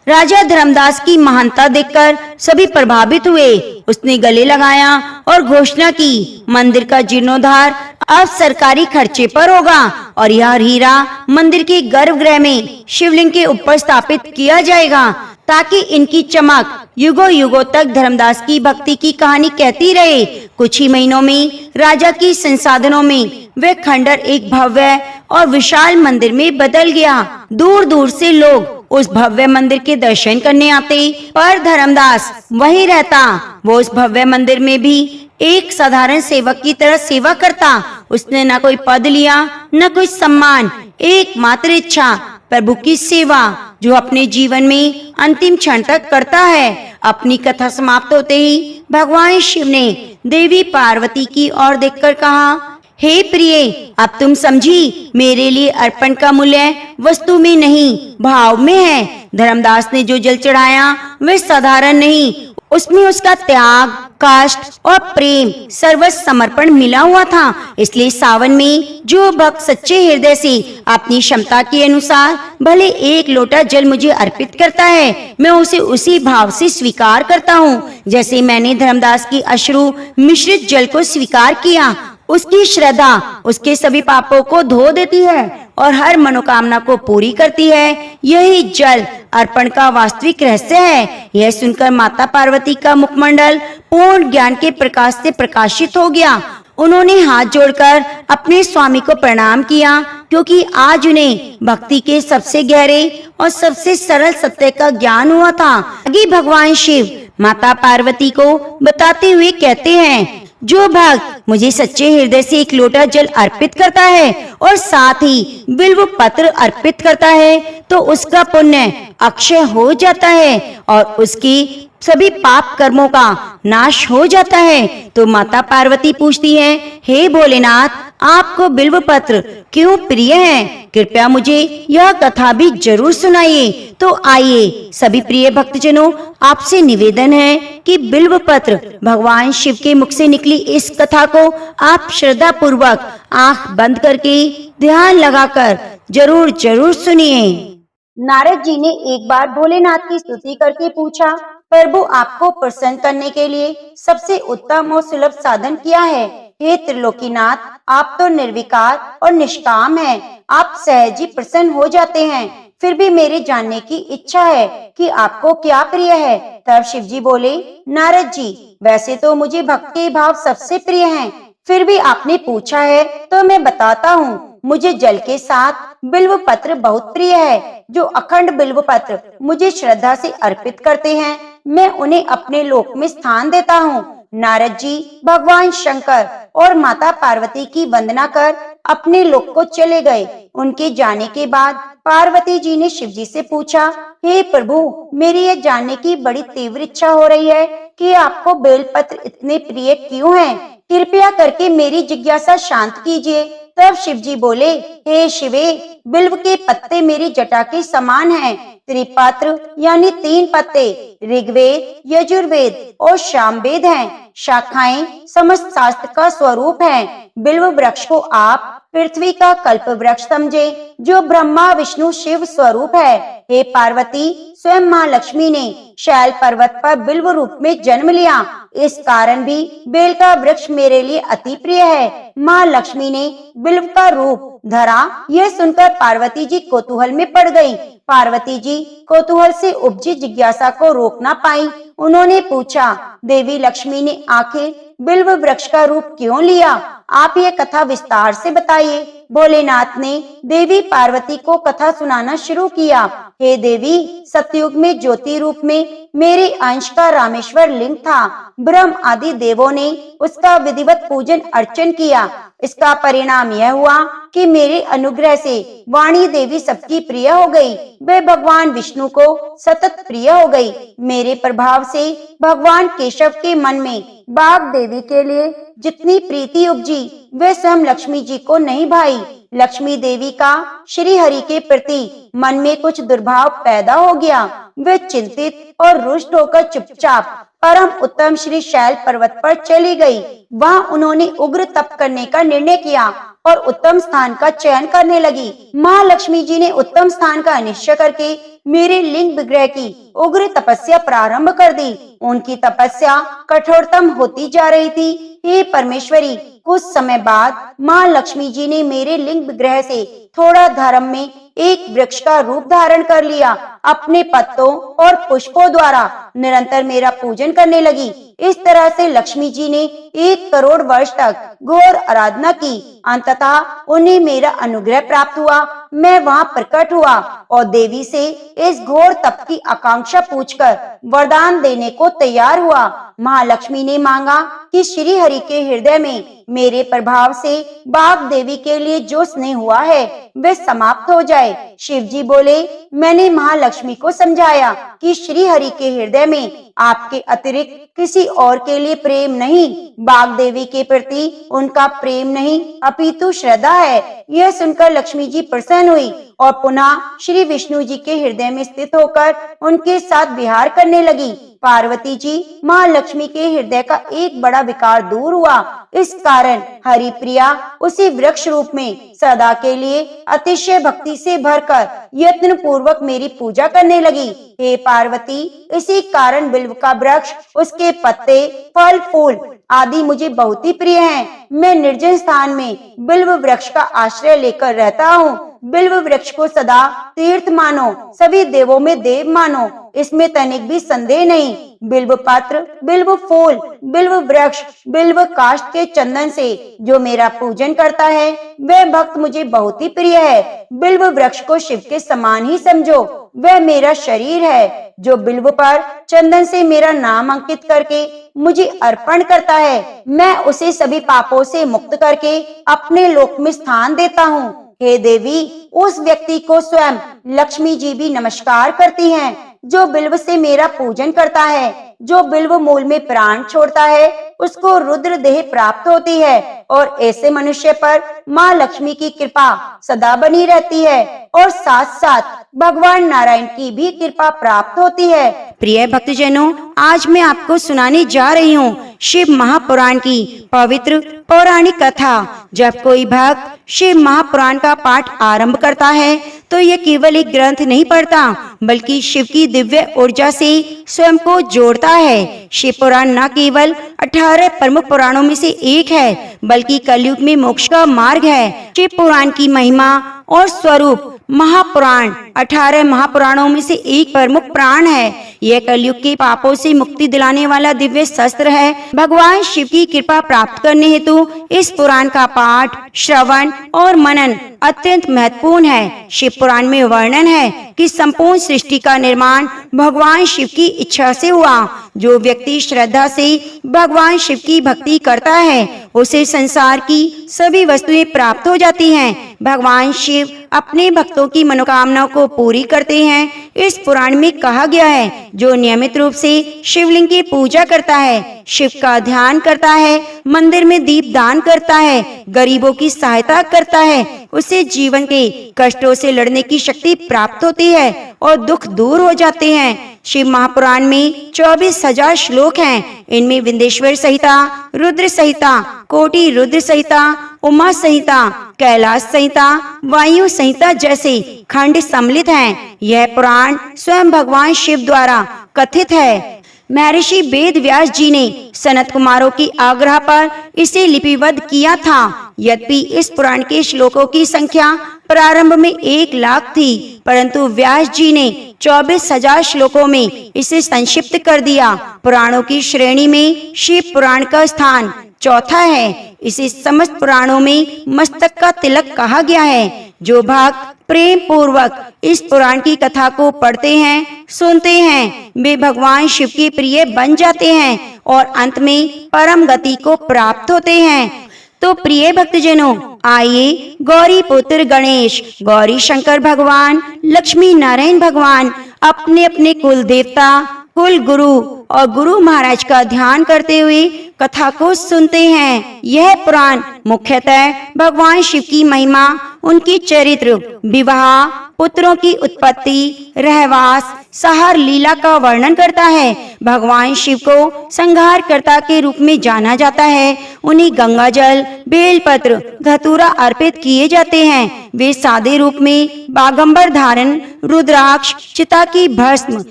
राजा धर्मदास की महानता देखकर सभी प्रभावित हुए। उसने गले लगाया और घोषणा की, मंदिर का जीर्णोद्धार अब सरकारी खर्चे पर होगा और यह हीरा मंदिर के गर्भगृह में शिवलिंग के ऊपर स्थापित किया जाएगा ताकि इनकी चमक युगों युगों तक धर्मदास की भक्ति की कहानी कहती रहे। कुछ ही महीनों में राजा की संसाधनों में वह खंडर एक भव्य और विशाल मंदिर में बदल गया। दूर दूर से लोग उस भव्य मंदिर के दर्शन करने आते, पर धर्मदास वहीं रहता। वो उस भव्य मंदिर में भी एक साधारण सेवक की तरह सेवा करता। उसने न कोई पद लिया, न कोई सम्मान, एकमात्र इच्छा प्रभु की सेवा, जो अपने जीवन में अंतिम क्षण तक करता है। अपनी कथा समाप्त होते ही भगवान शिव ने देवी पार्वती की ओर देखकर कहा, हे प्रिय, अब तुम समझी, मेरे लिए अर्पण का मूल्य वस्तु में नहीं, भाव में है। धर्मदास ने जो जल चढ़ाया वह साधारण नहीं, उसमें उसका त्याग, कष्ट और प्रेम, सर्वस्व समर्पण मिला हुआ था। इसलिए सावन में जो भक्त सच्चे हृदय से अपनी क्षमता के अनुसार भले एक लोटा जल मुझे अर्पित करता है, मैं उसे उसी भाव से स्वीकार करता हूँ जैसे मैंने धर्मदास की अश्रु मिश्रित जल को स्वीकार किया। उसकी श्रद्धा उसके सभी पापों को धो देती है और हर मनोकामना को पूरी करती है। यही जल अर्पण का वास्तविक रहस्य है। यह सुनकर माता पार्वती का मुखमंडल पूर्ण ज्ञान के प्रकाश से प्रकाशित हो गया। उन्होंने हाथ जोड़कर अपने स्वामी को प्रणाम किया, क्योंकि आज उन्हें भक्ति के सबसे गहरे और सबसे सरल सत्य का ज्ञान हुआ था। आगे भगवान शिव माता पार्वती को बताते हुए कहते हैं, जो भक्त मुझे सच्चे हृदय से एक लोटा जल अर्पित करता है और साथ ही बिल्व पत्र अर्पित करता है, तो उसका पुण्य अक्षय हो जाता है और उसकी सभी पाप कर्मों का नाश हो जाता है। तो माता पार्वती पूछती है, हे भोलेनाथ, आपको बिल्व पत्र क्यों प्रिय है? कृपया मुझे यह कथा भी जरूर सुनाइए। तो आइए सभी प्रिय भक्तजनों, आपसे निवेदन है कि बिल्व पत्र भगवान शिव के मुख से निकली इस कथा को आप श्रद्धा पूर्वक आंख बंद करके ध्यान लगाकर जरूर जरूर सुनिए। नारद जी ने एक बार भोलेनाथ की स्तुति करके पूछा, प्रभु, आपको प्रसन्न करने के लिए सबसे उत्तम और सुलभ साधन क्या है? हे त्रिलोकीनाथ, आप तो निर्विकार और निष्काम हैं। आप सहज ही प्रसन्न हो जाते हैं। फिर भी मेरे जानने की इच्छा है कि आपको क्या प्रिय है। तब शिव जी बोले, नारद जी, वैसे तो मुझे भक्ति के भाव सबसे प्रिय हैं, फिर भी आपने पूछा है तो मैं बताता हूँ। मुझे जल के साथ बिल्व पत्र बहुत प्रिय है। जो अखंड बिल्व पत्र मुझे श्रद्धा से अर्पित करते हैं, मैं उन्हें अपने लोक में स्थान देता हूँ। नारद जी भगवान शंकर और माता पार्वती की वंदना कर अपने लोक को चले गए। उनके जाने के बाद पार्वती जी ने शिव जी से पूछा, हे प्रभु, मेरी यह जानने की बड़ी तीव्र इच्छा हो रही है कि आपको बेलपत्र इतने प्रिय क्यों हैं? कृपया करके मेरी जिज्ञासा शांत कीजिए। तब शिव जी बोले, हे शिवे, बिल्व के पत्ते मेरी जटा के समान हैं। त्रिपत्र यानी 3 पत्ते ऋग्वेद, यजुर्वेद और सामवेद हैं। शाखाएं समस्त शास्त्र का स्वरूप हैं। बिल्व वृक्ष को आप पृथ्वी का कल्प वृक्ष समझे, जो ब्रह्मा विष्णु शिव स्वरूप है। हे पार्वती, स्वयं माँ लक्ष्मी ने शैल पर्वत पर बिल्व रूप में जन्म लिया। इस कारण भी बेल का वृक्ष मेरे लिए अति प्रिय है। माँ लक्ष्मी ने बिल्व का रूप धरा, यह सुनकर पार्वती जी कौतूहल में पड़ गई। पार्वती जी कौतूहल से उपजी जिज्ञासा को रोक ना पाई। उन्होंने पूछा, देवी लक्ष्मी ने आखिर बिल्व वृक्ष का रूप क्यों लिया? आप ये कथा विस्तार से बताइए। भोलेनाथ ने देवी पार्वती को कथा सुनाना शुरू किया। हे देवी, सतयुग में ज्योति रूप में मेरे अंश का रामेश्वर लिंग था। ब्रह्म आदि देवों ने उसका विधिवत पूजन अर्चन किया। इसका परिणाम यह हुआ कि मेरे अनुग्रह से वाणी देवी सबकी प्रिय हो गई। वे भगवान विष्णु को सतत प्रिय हो गई। मेरे प्रभाव से भगवान केशव के मन में बाघ देवी के लिए जितनी प्रीति उपजी, वे स्वयं लक्ष्मी जी को नहीं भाई। लक्ष्मी देवी का श्री हरि के प्रति मन में कुछ दुर्भाव पैदा हो गया। वे चिंतित और रुष्ट होकर चुपचाप परम उत्तम श्री शैल पर्वत पर चली गई। वहां उन्होंने उग्र तप करने का निर्णय किया और उत्तम स्थान का चयन करने लगी। माँ लक्ष्मी जी ने उत्तम स्थान का निश्चय करके मेरे लिंग विग्रह की उग्र तपस्या प्रारंभ कर दी। उनकी तपस्या कठोरतम होती जा रही थी। हे परमेश्वरी, कुछ समय बाद माँ लक्ष्मी जी ने मेरे लिंग विग्रह से थोड़ा धर्म में एक वृक्ष का रूप धारण कर लिया। अपने पत्तों और पुष्पों द्वारा निरंतर मेरा पूजन करने लगी। इस तरह से लक्ष्मी जी ने 1 करोड़ वर्ष तक घोर आराधना की। अंततः उन्हें मेरा अनुग्रह प्राप्त हुआ। मैं वहां प्रकट हुआ और देवी से इस घोर तप की आकांक्षा पूछकर वरदान देने को तैयार हुआ। महालक्ष्मी ने मांगा कि श्री हरि के हृदय में मेरे प्रभाव से बाघ देवी के लिए जो स्नेह हुआ है वे समाप्त हो जाए। शिव जी बोले, मैंने महालक्ष्मी को समझाया कि श्री हरि के हृदय में आपके अतिरिक्त किसी और के लिए प्रेम नहीं, बाघ देवी के प्रति उनका प्रेम नहीं अपितु श्रद्धा है। यह सुनकर लक्ष्मी जी प्रसन्न हुई और पुनः श्री विष्णु जी के हृदय में स्थित होकर उनके साथ विहार करने लगी। पार्वती जी, माँ लक्ष्मी के हृदय का एक बड़ा विकार दूर हुआ। इस कारण हरि प्रिया उसी वृक्ष रूप में सदा के लिए अतिशय भक्ति से भरकर यत्न पूर्वक मेरी पूजा करने लगी। हे पार्वती, इसी कारण बिल्व का वृक्ष, उसके पत्ते, फल, फूल आदि मुझे बहुत ही प्रिय हैं। मैं निर्जन स्थान में बिल्व वृक्ष का आश्रय लेकर रहता हूँ। बिल्व वृक्ष को सदा तीर्थ मानो, सभी देवों में देव मानो, इसमें तनिक भी संदेह नहीं। बिल्व पत्र, बिल्व फूल, बिल्व वृक्ष, बिल्व काष्ठ के चंदन से जो मेरा पूजन करता है वह भक्त मुझे बहुत ही प्रिय है। बिल्व वृक्ष को शिव के समान ही समझो, वह मेरा शरीर है। जो बिल्व पर चंदन से मेरा नाम अंकित करके मुझे अर्पण करता है, मैं उसे सभी पापों से मुक्त करके अपने लोक में स्थान देता हूँ। हे देवी, उस व्यक्ति को स्वयं लक्ष्मी जी भी नमस्कार करती हैं, जो बिल्व से मेरा पूजन करता है। जो बिल्व मूल में प्राण छोड़ता है उसको रुद्र देह प्राप्त होती है और ऐसे मनुष्य पर माँ लक्ष्मी की कृपा सदा बनी रहती है और साथ साथ भगवान नारायण की भी कृपा प्राप्त होती है। प्रिय भक्तजनों, आज मैं आपको सुनाने जा रही हूँ शिव महापुराण की पवित्र पौराणिक कथा। जब कोई भक्त शिव महापुराण का पाठ आरंभ करता है तो यह केवल एक ग्रंथ नहीं पढ़ता, बल्कि शिव की दिव्य ऊर्जा से स्वयं को जोड़ता है। शिव पुराण न केवल 18 प्रमुख पुराणों में से एक है, बल्कि कलयुग में मोक्ष का मार्ग है। शिव पुराण की महिमा और स्वरूप महापुराण 18 महापुराणों में से एक प्रमुख पुराण है। यह कलयुग के पापों से मुक्ति दिलाने वाला दिव्य शस्त्र है। भगवान शिव की कृपा प्राप्त करने हेतु इस पुराण का पाठ, श्रवण और मनन अत्यंत महत्वपूर्ण है। शिव पुराण में वर्णन है कि संपूर्ण सृष्टि का निर्माण भगवान शिव की इच्छा से हुआ। जो व्यक्ति श्रद्धा से भगवान शिव की भक्ति करता है उसे संसार की सभी वस्तुएं प्राप्त हो जाती हैं। भगवान शिव अपने भक्तों की मनोकामनाओं को पूरी करते हैं। इस पुराण में कहा गया है जो नियमित रूप से शिवलिंग की पूजा करता है, शिव का ध्यान करता है, मंदिर में दीप दान करता है, गरीबों की सहायता करता है, उसे जीवन के कष्टों से लड़ने की शक्ति प्राप्त होती है और दुख दूर हो जाते हैं। शिव महापुराण में 24,000 श्लोक हैं। इनमें विंध्येश्वर संहिता, रुद्र संहिता, कोटि रुद्र संहिता, उमा संहिता, कैलाश संहिता, वायु संहिता जैसे खंड सम्मिलित हैं। यह पुराण स्वयं भगवान शिव द्वारा कथित है। महर्षि वेद व्यास जी ने सनत कुमारों की आग्रह पर इसे लिपिबद्ध किया था। यद्यपि इस पुराण के श्लोकों की संख्या प्रारंभ में 1,00,000 थी, परंतु व्यास जी ने 24,000 श्लोकों में इसे संक्षिप्त कर दिया। पुराणों की श्रेणी में शिव पुराण का स्थान चौथा है। इसे समस्त पुराणों में मस्तक का तिलक कहा गया है। जो भक्त प्रेम पूर्वक इस पुराण की कथा को पढ़ते हैं, सुनते हैं, वे भगवान शिव के प्रिय बन जाते हैं और अंत में परम गति को प्राप्त होते हैं। तो प्रिय भक्तजनों, आइए गौरी पुत्र गणेश, गौरी शंकर भगवान, लक्ष्मी नारायण भगवान अपने अपने कुल देवता, कुल गुरु और गुरु महाराज का ध्यान करते हुए कथा को सुनते हैं। यह पुराण मुख्यतः भगवान शिव की महिमा, उनकी चरित्र, विवाह, पुत्रों की उत्पत्ति, रहवास, संहार लीला का वर्णन करता है। भगवान शिव को संहारकर्ता के रूप में जाना जाता है। उन्हें गंगा जल, बेलपत्र, धतूरा अर्पित किए जाते हैं। वे सादे रूप में बागंबर धारण, रुद्राक्ष, चिता की भस्म,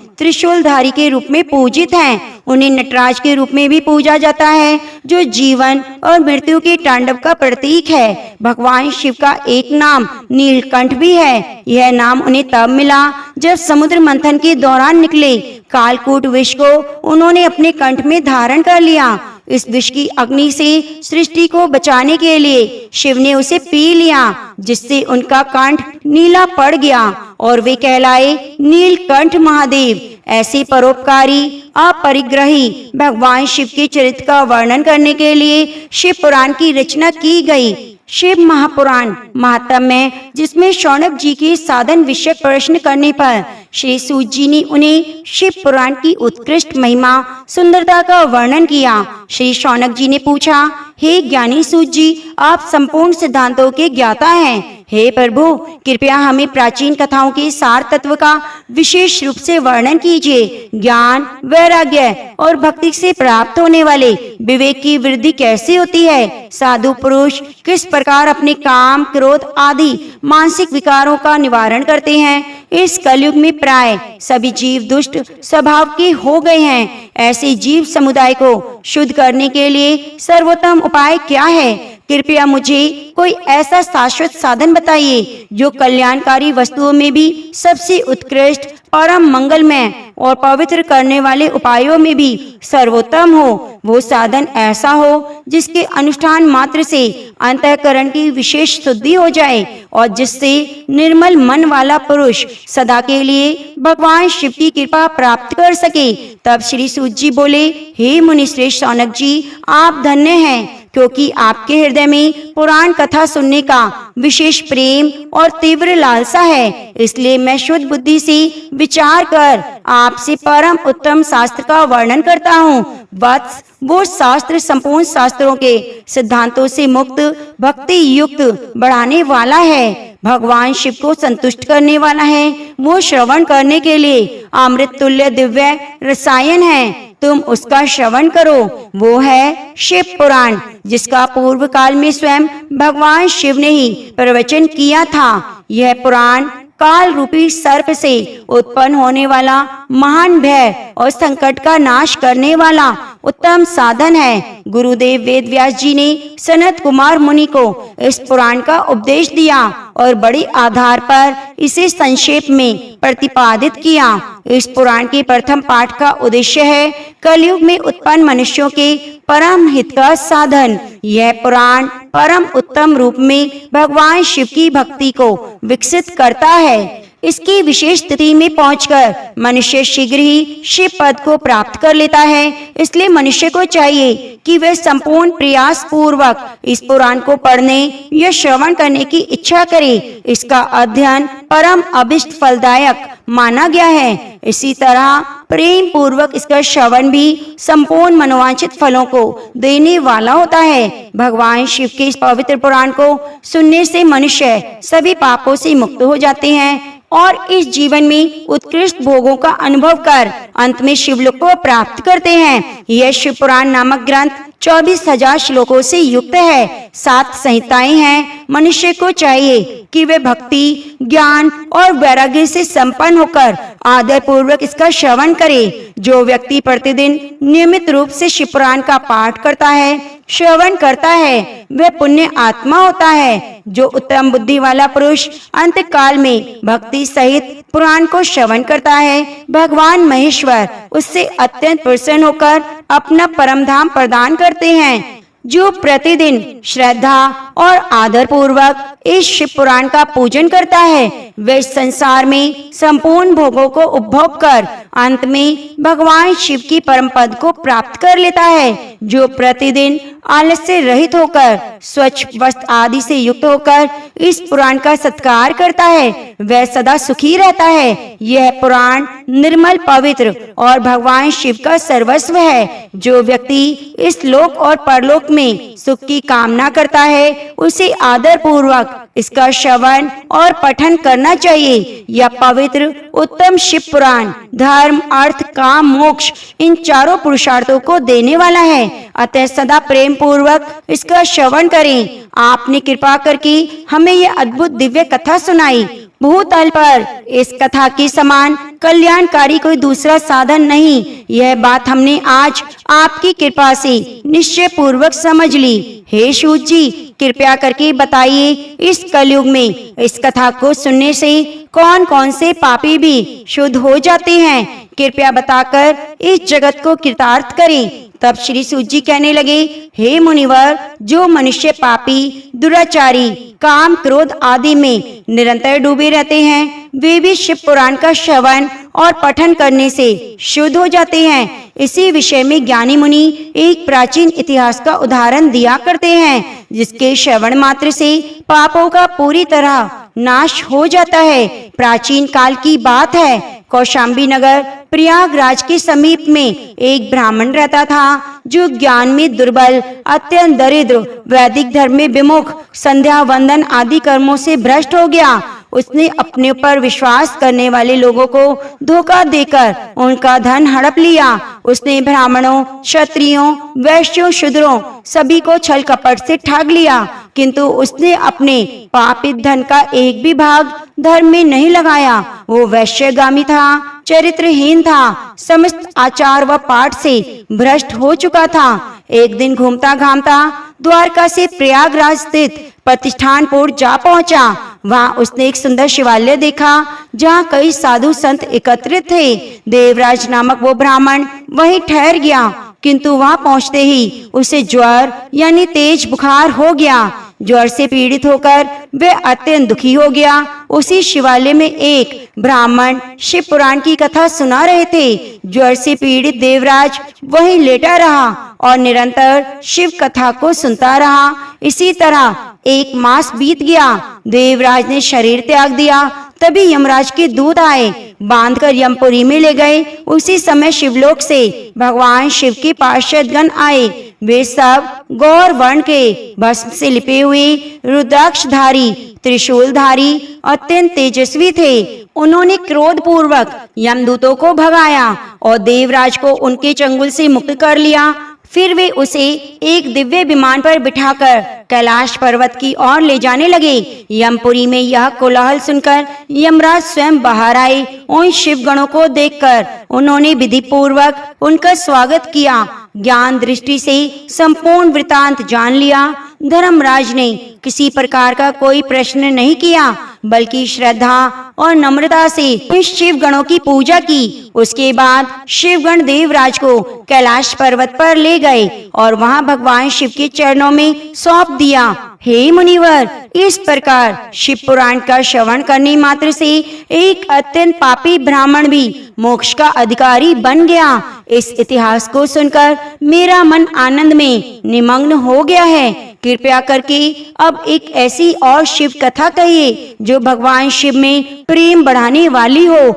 त्रिशूलधारी के रूप में पूजित हैं। उन्हें नटराज के रूप में भी पूजा जाता है, जो जीवन और मृत्यु के तांडव का प्रतीक है। भगवान शिव का एक नाम नीलकंठ भी है। यह नाम उन्हें तब मिला जब समुद्र मंथन के दौरान निकले कालकूट विष को उन्होंने अपने कंठ में धारण कर लिया। इस विष की अग्नि से सृष्टि को बचाने के लिए शिव ने उसे पी लिया, जिससे उनका कंठ नीला पड़ गया और वे कहलाए नीलकंठ महादेव। ऐसे परोपकारी, अपरिग्रही भगवान शिव के चरित्र का वर्णन करने के लिए शिव पुराण की रचना की गई। शिव महापुराण महात्म्य है, जिसमें शौनक जी के साधन विषयक प्रश्न करने पर श्री सूत जी ने उन्हें शिव पुराण की उत्कृष्ट महिमा, सुंदरता का वर्णन किया। श्री शौनक जी ने पूछा, हे ज्ञानी सूत जी, आप संपूर्ण सिद्धांतों के ज्ञाता हैं। हे प्रभु, कृपया हमें प्राचीन कथाओं के सार तत्व का विशेष रूप से वर्णन कीजिए। ज्ञान, वैराग्य और भक्ति से प्राप्त होने वाले विवेक की वृद्धि कैसे होती है? साधु पुरुष किस प्रकार अपने काम, क्रोध आदि मानसिक विकारों का निवारण करते हैं? इस कलयुग में प्राय सभी जीव दुष्ट स्वभाव के हो गए हैं। ऐसे जीव समुदाय को शुद्ध करने के लिए सर्वोत्तम उपाय क्या है? कृपया मुझे कोई ऐसा शाश्वत साधन बताइए जो कल्याणकारी वस्तुओं में भी सबसे उत्कृष्ट, परम मंगलमय और पवित्र करने वाले उपायों में भी सर्वोत्तम हो। वो साधन ऐसा हो जिसके अनुष्ठान मात्र से अंतःकरण की विशेष शुद्धि हो जाए और जिससे निर्मल मन वाला पुरुष सदा के लिए भगवान शिव की कृपा प्राप्त कर सके। तब श्री सूत जी बोले, हे मुनिश्रेष्ठ शौनक जी, आप धन्य हैं, क्योंकि आपके हृदय में पुराण कथा सुनने का विशेष प्रेम और तीव्र लालसा है। इसलिए मैं शुद्ध बुद्धि से विचार कर आपसे परम उत्तम शास्त्र का वर्णन करता हूँ। वत्स, वो शास्त्र संपूर्ण शास्त्रों के सिद्धांतों से मुक्त, भक्ति युक्त बढ़ाने वाला है, भगवान शिव को संतुष्ट करने वाला है। वो श्रवण करने के लिए अमृत तुल्य दिव्य रसायन है। तुम उसका श्रवण करो। वो है शिव पुराण, जिसका पूर्व काल में स्वयं भगवान शिव ने ही प्रवचन किया था। यह पुराण काल रूपी सर्प से उत्पन्न होने वाला महान भय और संकट का नाश करने वाला उत्तम साधन है। गुरुदेव वेद व्यास जी ने सनत कुमार मुनि को इस पुराण का उपदेश दिया और बड़े आधार पर इसे संक्षेप में प्रतिपादित किया। इस पुराण के प्रथम पाठ का उद्देश्य है कलयुग में उत्पन्न मनुष्यों के परम हित का साधन। यह पुराण परम उत्तम रूप में भगवान शिव की भक्ति को विकसित करता है। इसकी विशेष स्थिति में पहुंचकर मनुष्य शीघ्र ही शिव पद को प्राप्त कर लेता है। इसलिए मनुष्य को चाहिए कि वह संपूर्ण प्रयास पूर्वक इस पुराण को पढ़ने या श्रवण करने की इच्छा करे। इसका अध्ययन परम अभिष्ट फलदायक माना गया है। इसी तरह प्रेम पूर्वक इसका श्रवण भी संपूर्ण मनोवांछित फलों को देने वाला होता है। भगवान शिव के इस पवित्र पुराण को सुनने से मनुष्य सभी पापों से मुक्त हो जाते हैं और इस जीवन में उत्कृष्ट भोगों का अनुभव कर अंत में शिवलोक को प्राप्त करते हैं। यह शिव पुराण नामक ग्रंथ 24,000 श्लोकों से युक्त है। 7 संहिताएं हैं। मनुष्य को चाहिए कि वे भक्ति, ज्ञान और वैराग्य से संपन्न होकर आदर पूर्वक इसका श्रवण करे। जो व्यक्ति प्रतिदिन नियमित रूप से शिव पुराण का पाठ करता है, श्रवण करता है, वह पुण्य आत्मा होता है। जो उत्तम बुद्धि वाला पुरुष अंत काल में भक्ति सहित पुराण को श्रवण करता है, भगवान महेश्वर उससे अत्यंत प्रसन्न होकर अपना परम धाम प्रदान करते हैं। जो प्रतिदिन श्रद्धा और आदर पूर्वक इस शिव पुराण का पूजन करता है, वह संसार में संपूर्ण भोगों को उपभोग कर अंत में भगवान शिव की परम पद को प्राप्त कर लेता है। जो प्रतिदिन आलस्य से रहित होकर स्वच्छ वस्त्र आदि से युक्त होकर इस पुराण का सत्कार करता है, वह सदा सुखी रहता है। यह पुराण निर्मल, पवित्र और भगवान शिव का सर्वस्व है। जो व्यक्ति इस लोक और परलोक में सुख की कामना करता है, उसे आदर पूर्वक इसका श्रवण और पठन करना चाहिए। यह पवित्र उत्तम शिव पुराण धर्म, अर्थ, काम, मोक्ष इन चारों पुरुषार्थों को देने वाला है। अतः सदा प्रेम पूर्वक इसका श्रवण करें। आपने कृपा करके हमें यह अद्भुत दिव्य कथा सुनाई। भूतल पर इस कथा के समान कल्याणकारी कोई दूसरा साधन नहीं। यह बात हमने आज आपकी कृपा से निश्चय पूर्वक समझ ली। हे सूत जी, कृपया करके बताइए, इस कलयुग में इस कथा को सुनने से कौन कौन से पापी भी शुद्ध हो जाते हैं? कृपया बताकर इस जगत को कृतार्थ करें। तब श्री सूत जी कहने लगे, हे मुनिवर, जो मनुष्य पापी, दुराचारी, काम, क्रोध आदि में निरंतर डूबे रहते हैं, वे भी शिव पुराण का श्रवण और पठन करने से शुद्ध हो जाते हैं। इसी विषय में ज्ञानी मुनि एक प्राचीन इतिहास का उदाहरण दिया करते हैं, जिसके श्रवण मात्र से पापों का पूरी तरह नाश हो जाता है। प्राचीन काल की बात है। कौशाम्बी नगर प्रयागराज के समीप में एक ब्राह्मण रहता था, जो ज्ञान में दुर्बल, अत्यंत दरिद्र, वैदिक धर्म में विमुख, संध्या वंदन आदि कर्मों से भ्रष्ट हो गया। उसने अपने ऊपर विश्वास करने वाले लोगों को धोखा देकर उनका धन हड़प लिया। उसने ब्राह्मणों, क्षत्रियों, वैश्यों, शूद्रों सभी को छल कपट से ठग लिया, किंतु उसने अपने पापित धन का एक भी भाग धर्म में नहीं लगाया। वो वैश्यगामी था, चरित्रहीन था, समस्त आचार व पाठ से भ्रष्ट हो चुका था। एक दिन घूमता घामता द्वारका से प्रयागराज स्थित प्रतिष्ठानपुर जा पहुंचा। वहां उसने एक सुंदर शिवालय देखा, जहां कई साधु संत एकत्रित थे। देवराज नामक वो ब्राह्मण वहीं ठहर गया, किंतु वहां पहुंचते ही उसे ज्वर यानी तेज बुखार हो गया। ज्वर से पीड़ित होकर वह अत्यंत दुखी हो गया। उसी शिवालय में एक ब्राह्मण शिव पुराण की कथा सुना रहे थे। ज्वर से पीड़ित देवराज वहीं लेटा रहा और निरंतर शिव कथा को सुनता रहा। इसी तरह 1 मास बीत गया। देवराज ने शरीर त्याग दिया। तभी यमराज के दूत आए, बांधकर यमपुरी में ले गए। उसी समय शिवलोक से भगवान शिव के पार्षदगण आए। वे सब गौर वर्ण के भस्म से लिपे हुए, रुद्राक्षधारी, त्रिशूलधारी, अत्यंत तेजस्वी थे। उन्होंने क्रोध पूर्वक यमदूतों को भगाया और देवराज को उनके चंगुल से मुक्त कर लिया। फिर वे उसे एक दिव्य विमान पर बिठाकर कैलाश पर्वत की ओर ले जाने लगे। यमपुरी में यह कोलाहल सुनकर यमराज स्वयं बाहर आए। उन शिवगणों को देखकर उन्होंने विधि पूर्वक उनका स्वागत किया। ज्ञान दृष्टि से संपूर्ण वृतांत जान लिया। धर्मराज ने किसी प्रकार का कोई प्रश्न नहीं किया, बल्कि श्रद्धा और नम्रता से इस शिवगणों की पूजा की। उसके बाद शिवगण देवराज को कैलाश पर्वत पर ले गए और वहां भगवान शिव के चरणों में सौंप दिया। हे मुनिवर, इस प्रकार शिव पुराण का श्रवण करने मात्र से एक अत्यंत पापी ब्राह्मण भी मोक्ष का अधिकारी बन गया। इस इतिहास को सुनकर मेरा मन आनंद में निमग्न हो गया है। कृपया करके अब एक ऐसी और शिव कथा कहिए जो भगवान शिव में प्रेम बढ़ाने वाली हो,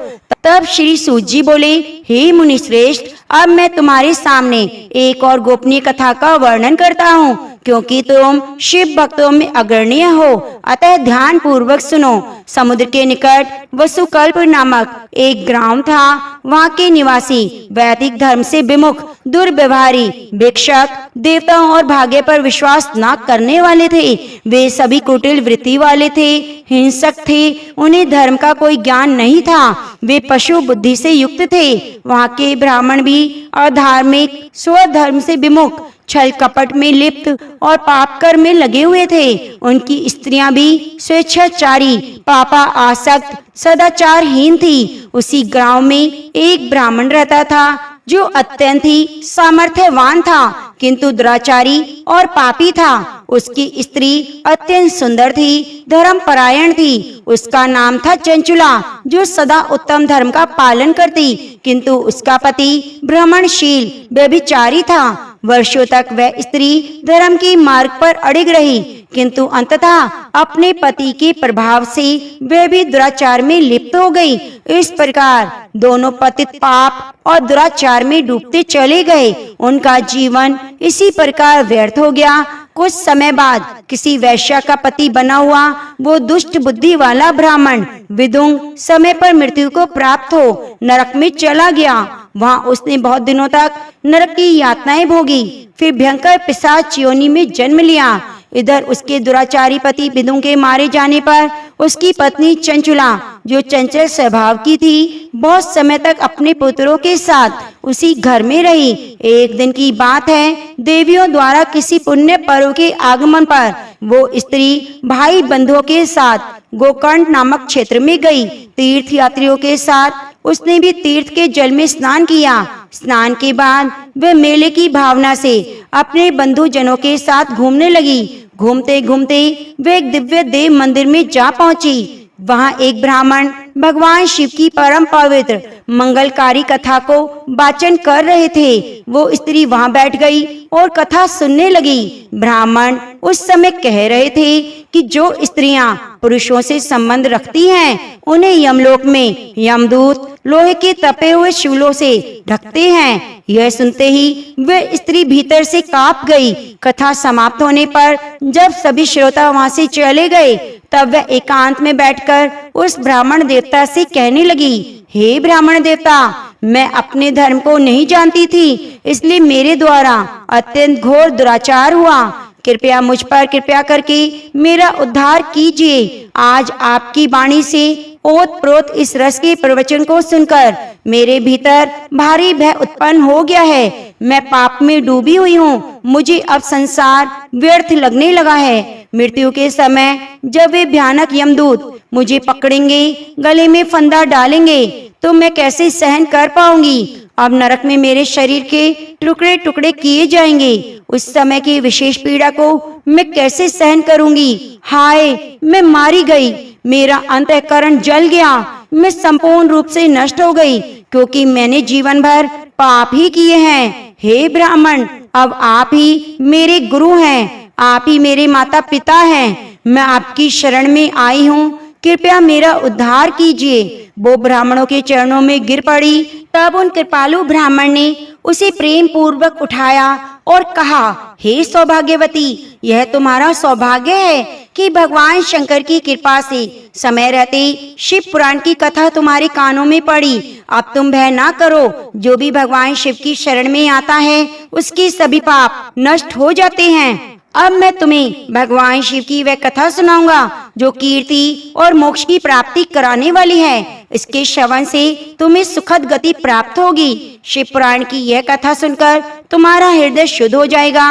तब श्री सूत जी बोले, हे मुनि श्रेष्ठ, अब मैं तुम्हारे सामने एक और गोपनीय कथा का वर्णन करता हूँ, क्योंकि तुम शिव भक्तों में अग्रणीय हो, अतः ध्यान पूर्वक सुनो। समुद्र के निकट वसुकल्प नामक एक ग्राम था। वहाँ के निवासी वैदिक धर्म से विमुख, दुर्व्यवहारी, भिक्षक, देवताओं और भाग्य पर विश्वास न करने वाले थे। वे सभी कुटिल वृत्ति वाले थे, हिंसक थे, उन्हें धर्म का कोई ज्ञान नहीं था, वे पशु बुद्धि से युक्त थे। वहाँ के ब्राह्मण भी अधार्मिक, स्वधर्म से विमुख, छल कपट में लिप्त और पाप कर्म में लगे हुए थे। उनकी स्त्रियां भी स्वेच्छाचारी, पापा आसक्त, सदाचारहीन थी। उसी गांव में एक ब्राह्मण रहता था जो अत्यंत ही सामर्थ्यवान था, किंतु दुराचारी और पापी था। उसकी स्त्री अत्यंत सुंदर थी, धर्म परायण थी। उसका नाम था चंचुला, जो सदा उत्तम धर्म का पालन करती, किंतु उसका पति भ्रमणशील व्यभिचारी था। वर्षों तक वह स्त्री धर्म के मार्ग पर अड़िग रही, किंतु अंततः अपने पति के प्रभाव से वह भी दुराचार में लिप्त हो गई। इस प्रकार दोनों पतित पाप और दुराचार में डूबते चले गए। उनका जीवन इसी प्रकार व्यर्थ हो गया। कुछ समय बाद किसी वैश्या का पति बना हुआ वो दुष्ट बुद्धि वाला ब्राह्मण विदुंग समय पर मृत्यु को प्राप्त हो नरक में चला गया। वहाँ उसने बहुत दिनों तक नरक की यातनाएं भोगी, फिर भयंकर पिशाच योनि में जन्म लिया। इधर उसके दुराचारी पति विदुं के मारे जाने पर उसकी पत्नी चंचुला, जो चंचल स्वभाव की थी, बहुत समय तक अपने पुत्रों के साथ उसी घर में रही। एक दिन की बात है, देवियों द्वारा किसी पुण्य पर्व के आगमन पर वो स्त्री भाई बंधुओं के साथ गोकर्ण नामक क्षेत्र में गई। तीर्थ यात्रियों के साथ उसने भी तीर्थ के जल में स्नान किया। स्नान के बाद वह मेले की भावना से अपने बंधु जनों के साथ घूमने लगी। घूमते घूमते वे एक दिव्य देव मंदिर में जा पहुंची। वहां एक ब्राह्मण भगवान शिव की परम पवित्र मंगलकारी कथा को वाचन कर रहे थे। वो स्त्री वहां बैठ गई और कथा सुनने लगी। ब्राह्मण उस समय कह रहे थे कि जो स्त्रियां पुरुषों से संबंध रखती हैं, उन्हें यमलोक में यमदूत लोहे के तपे हुए शूलों से ढकते हैं। यह सुनते ही वह स्त्री भीतर से कांप गई। कथा समाप्त होने पर जब सभी श्रोता वहां से चले गए, तब वह एकांत में बैठकर उस ब्राह्मण देवता से कहने लगी, हे ब्राह्मण देवता, मैं अपने धर्म को नहीं जानती थी, इसलिए मेरे द्वारा अत्यंत घोर दुराचार हुआ। कृपया मुझ पर कृपया करके मेरा उद्धार कीजिए। आज आपकी वाणी से ओत प्रोत इस रस के प्रवचन को सुनकर मेरे भीतर भारी भय उत्पन्न हो गया है। मैं पाप में डूबी हुई हूँ। मुझे अब संसार व्यर्थ लगने लगा है। मृत्यु के समय जब वे भयानक यमदूत मुझे पकड़ेंगे, गले में फंदा डालेंगे, तो मैं कैसे सहन कर पाऊंगी। अब नरक में मेरे शरीर के टुकड़े टुकड़े किए जाएंगे। उस समय की विशेष पीड़ा को मैं कैसे सहन करूंगी। हाय, मैं मारी गई, मेरा अंतःकरण जल गया, मैं संपूर्ण रूप से नष्ट हो गई, क्योंकि मैंने जीवन भर पाप ही किए हैं। हे ब्राह्मण, अब आप ही मेरे गुरु हैं, आप ही मेरे माता पिता हैं। मैं आपकी शरण में आई हूँ, कृपया मेरा उद्धार कीजिए। वो ब्राह्मणों के चरणों में गिर पड़ी। तब उन कृपालु ब्राह्मण ने उसे प्रेम पूर्वक उठाया और कहा, हे सौभाग्यवती, यह तुम्हारा सौभाग्य है कि भगवान शंकर की कृपा से समय रहते शिव पुराण की कथा तुम्हारे कानों में पड़ी। अब तुम भय ना करो। जो भी भगवान शिव की शरण में आता है, उसके सभी पाप नष्ट हो जाते हैं। अब मैं तुम्हें भगवान शिव की वह कथा सुनाऊंगा जो कीर्ति और मोक्ष की प्राप्ति कराने वाली है। इसके श्रवण से तुम्हें सुखद गति प्राप्त होगी। शिव पुराण की यह कथा सुनकर तुम्हारा हृदय शुद्ध हो जाएगा।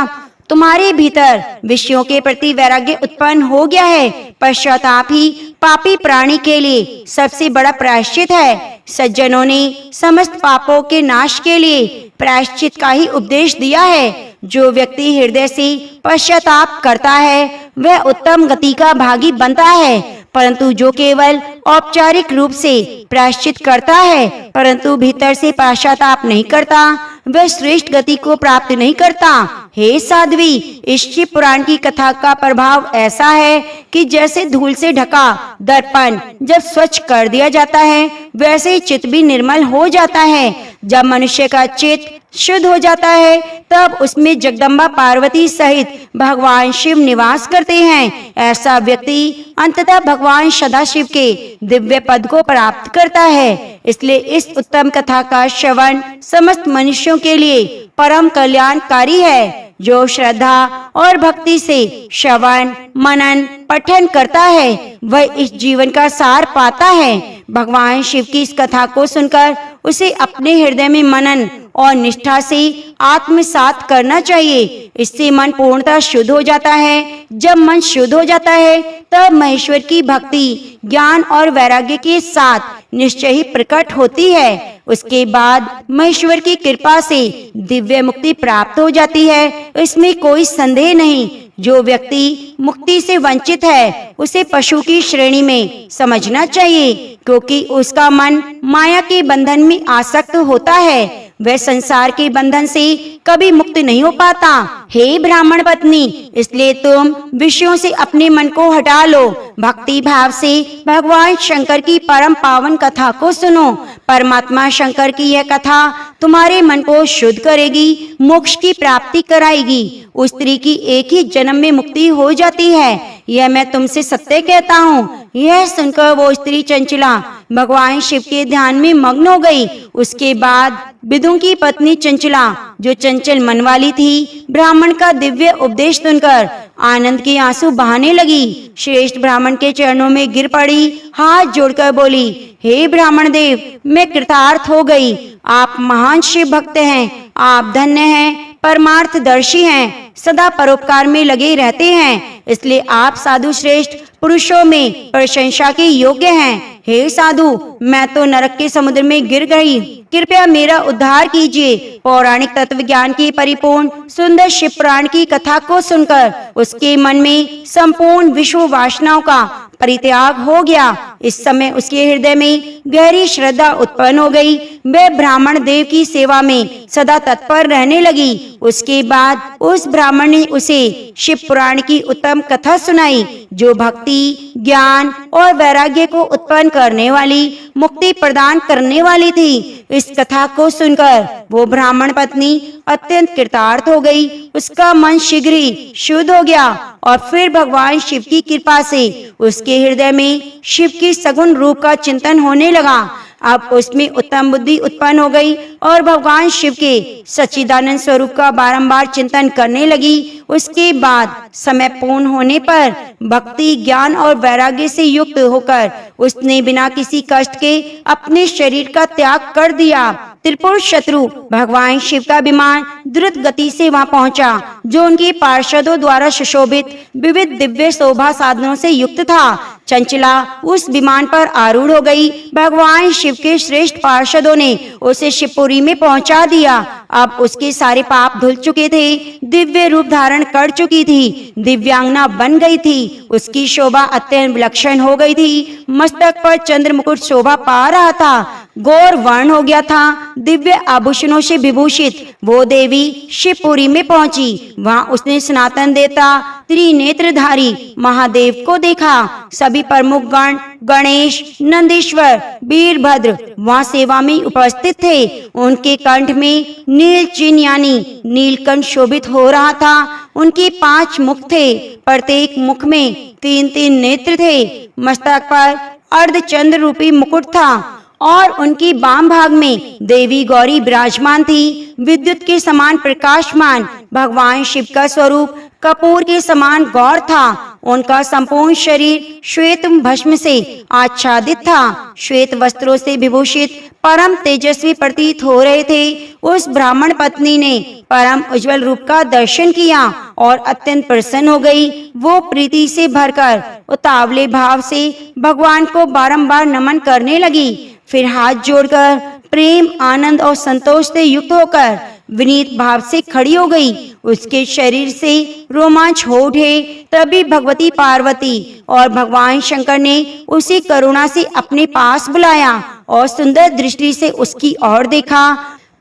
तुम्हारे भीतर विषयों के प्रति वैराग्य उत्पन्न हो गया है। पश्चाताप ही पापी प्राणी के लिए सबसे बड़ा प्रायश्चित है। सज्जनों ने समस्त पापों के नाश के लिए प्रायश्चित का ही उपदेश दिया है। जो व्यक्ति हृदय से पश्चाताप करता है, वह उत्तम गति का भागी बनता है, परंतु जो केवल औपचारिक रूप से प्रायश्चित करता है, परंतु भीतर से पश्चाताप नहीं करता, वह श्रेष्ठ गति को प्राप्त नहीं करता। हे साध्वी, इस शिव पुराण की कथा का प्रभाव ऐसा है कि जैसे धूल से ढका दर्पण जब स्वच्छ कर दिया जाता है, वैसे ही चित्त भी निर्मल हो जाता है। जब मनुष्य का चित्त शुद्ध हो जाता है, तब उसमें जगदम्बा पार्वती सहित भगवान शिव निवास करते हैं। ऐसा व्यक्ति अंततः भगवान सदाशिव के दिव्य पद को प्राप्त करता है। इसलिए इस उत्तम कथा का श्रवण समस्त मनुष्यों के लिए परम कल्याणकारी है। जो श्रद्धा और भक्ति से श्रवण मनन पठन करता है, वह इस जीवन का सार पाता है। भगवान शिव की इस कथा को सुनकर उसे अपने हृदय में मनन और निष्ठा से आत्मसात करना चाहिए। इससे मन पूर्णतः शुद्ध हो जाता है। जब मन शुद्ध हो जाता है, तब महेश्वर की भक्ति ज्ञान और वैराग्य के साथ निश्चय ही प्रकट होती है। उसके बाद महेश्वर की कृपा से दिव्य मुक्ति प्राप्त हो जाती है, इसमें कोई संदेह नहीं। जो व्यक्ति मुक्ति से वंचित है, उसे पशु की श्रेणी में समझना चाहिए, क्योंकि उसका मन माया के बंधन में आसक्त होता है। वह संसार के बंधन से कभी मुक्त नहीं हो पाता। हे ब्राह्मण पत्नी, इसलिए तुम विषयों से अपने मन को हटा लो। भक्ति भाव से भगवान शंकर की परम पावन कथा को सुनो। परमात्मा शंकर की यह कथा तुम्हारे मन को शुद्ध करेगी, मोक्ष की प्राप्ति कराएगी। उस स्त्री की एक ही जन्म में मुक्ति हो जाती है, यह मैं तुमसे सत्य कहता हूँ। यह सुनकर वो स्त्री चंचला भगवान शिव के ध्यान में मग्न हो गई। उसके बाद विदु की पत्नी चंचला, जो चंचल मन वाली थी, ब्राह्मण का दिव्य उपदेश सुनकर आनंद के आंसू बहाने लगी। श्रेष्ठ ब्राह्मण के चरणों में गिर पड़ी, हाथ जोड़कर बोली, हे ब्राह्मण देव, मैं कृतार्थ हो गई। आप महान शिव भक्त हैं, आप धन्य हैं, परमार्थदर्शी हैं, सदा परोपकार में लगे रहते हैं, इसलिए आप साधु श्रेष्ठ पुरुषों में प्रशंसा के योग्य हैं। हे साधु, मैं तो नरक के समुद्र में गिर गई, कृपया मेरा उद्धार कीजिए। पौराणिक तत्व ज्ञान की परिपूर्ण सुंदर शिव पुराण की कथा को सुनकर उसके मन में संपूर्ण विश्व वासनाओं का परित्याग हो गया। इस समय उसके हृदय में गहरी श्रद्धा उत्पन्न हो गई। वह ब्राह्मण देव की सेवा में सदा तत्पर रहने लगी। उसके बाद उस ब्राह्मण ने उसे शिव पुराण की उत्तम कथा सुनाई, जो भक्ति ज्ञान और वैराग्य को उत्पन्न करने वाली, मुक्ति प्रदान करने वाली थी। इस कथा को सुनकर वो ब्राह्मण पत्नी अत्यंत कृतार्थ हो गई। उसका मन शीघ्र ही शुद्ध हो गया और फिर भगवान शिव की कृपा से उसके हृदय में शिव की सगुण रूप का चिंतन होने लगा। अब उसमें उत्तम बुद्धि उत्पन्न हो गई और भगवान शिव के सच्चिदानंद स्वरूप का बारंबार चिंतन करने लगी। उसके बाद समय पूर्ण होने पर भक्ति ज्ञान और वैराग्य से युक्त होकर उसने बिना किसी कष्ट के अपने शरीर का त्याग कर दिया। त्रिपुर शत्रु भगवान शिव का विमान द्रुत गति से वहां पहुंचा, जो उनके पार्षदों द्वारा सुशोभित विविध दिव्य शोभा साधनों से युक्त था। चंचला उस विमान पर आरूढ़ हो गई। भगवान शिव के श्रेष्ठ पार्षदों ने उसे शिवपुरी में पहुंचा दिया। अब उसके सारे पाप धुल चुके थे, दिव्य रूप धारण कर चुकी थी, दिव्यांगना बन गई थी। उसकी शोभा अत्यंत विलक्षण हो गई थी। मस्तक पर चंद्र मुकुट शोभा पा रहा था, गौर वर्ण हो गया था। दिव्य आभूषणों से विभूषित वो देवी शिवपुरी में पहुंची। वहां उसने सनातन देवता त्रिनेत्रधारी महादेव को देखा। सभी प्रमुख गण गणेश नंदीश्वर वीरभद्र वहां सेवा में उपस्थित थे। उनके कंठ में नील चिन्ह यानी नीलकंठ शोभित हो रहा था। उनके 5 मुख थे, प्रत्येक मुख में 3-3 नेत्र थे। मस्तक पर अर्धचंद्र रूपी मुकुट था और उनकी वाम भाग में देवी गौरी विराजमान थी। विद्युत के समान प्रकाशमान भगवान शिव का स्वरूप कपूर के समान गौर था। उनका संपूर्ण शरीर श्वेत भस्म से आच्छादित था। श्वेत वस्त्रों से विभूषित परम तेजस्वी प्रतीत हो रहे थे। उस ब्राह्मण पत्नी ने परम उज्जवल रूप का दर्शन किया और अत्यंत प्रसन्न हो गई। वो प्रीति से भरकर उतावले भाव से भगवान को बारंबार नमन करने लगी। फिर हाथ जोड़कर प्रेम आनंद और संतोष से युक्त होकर विनीत भाव से खड़ी हो गई। उसके शरीर से रोमांच हो उठे। तभी भगवती पार्वती और भगवान शंकर ने उसी करुणा से अपने पास बुलाया और सुंदर दृष्टि से उसकी ओर देखा।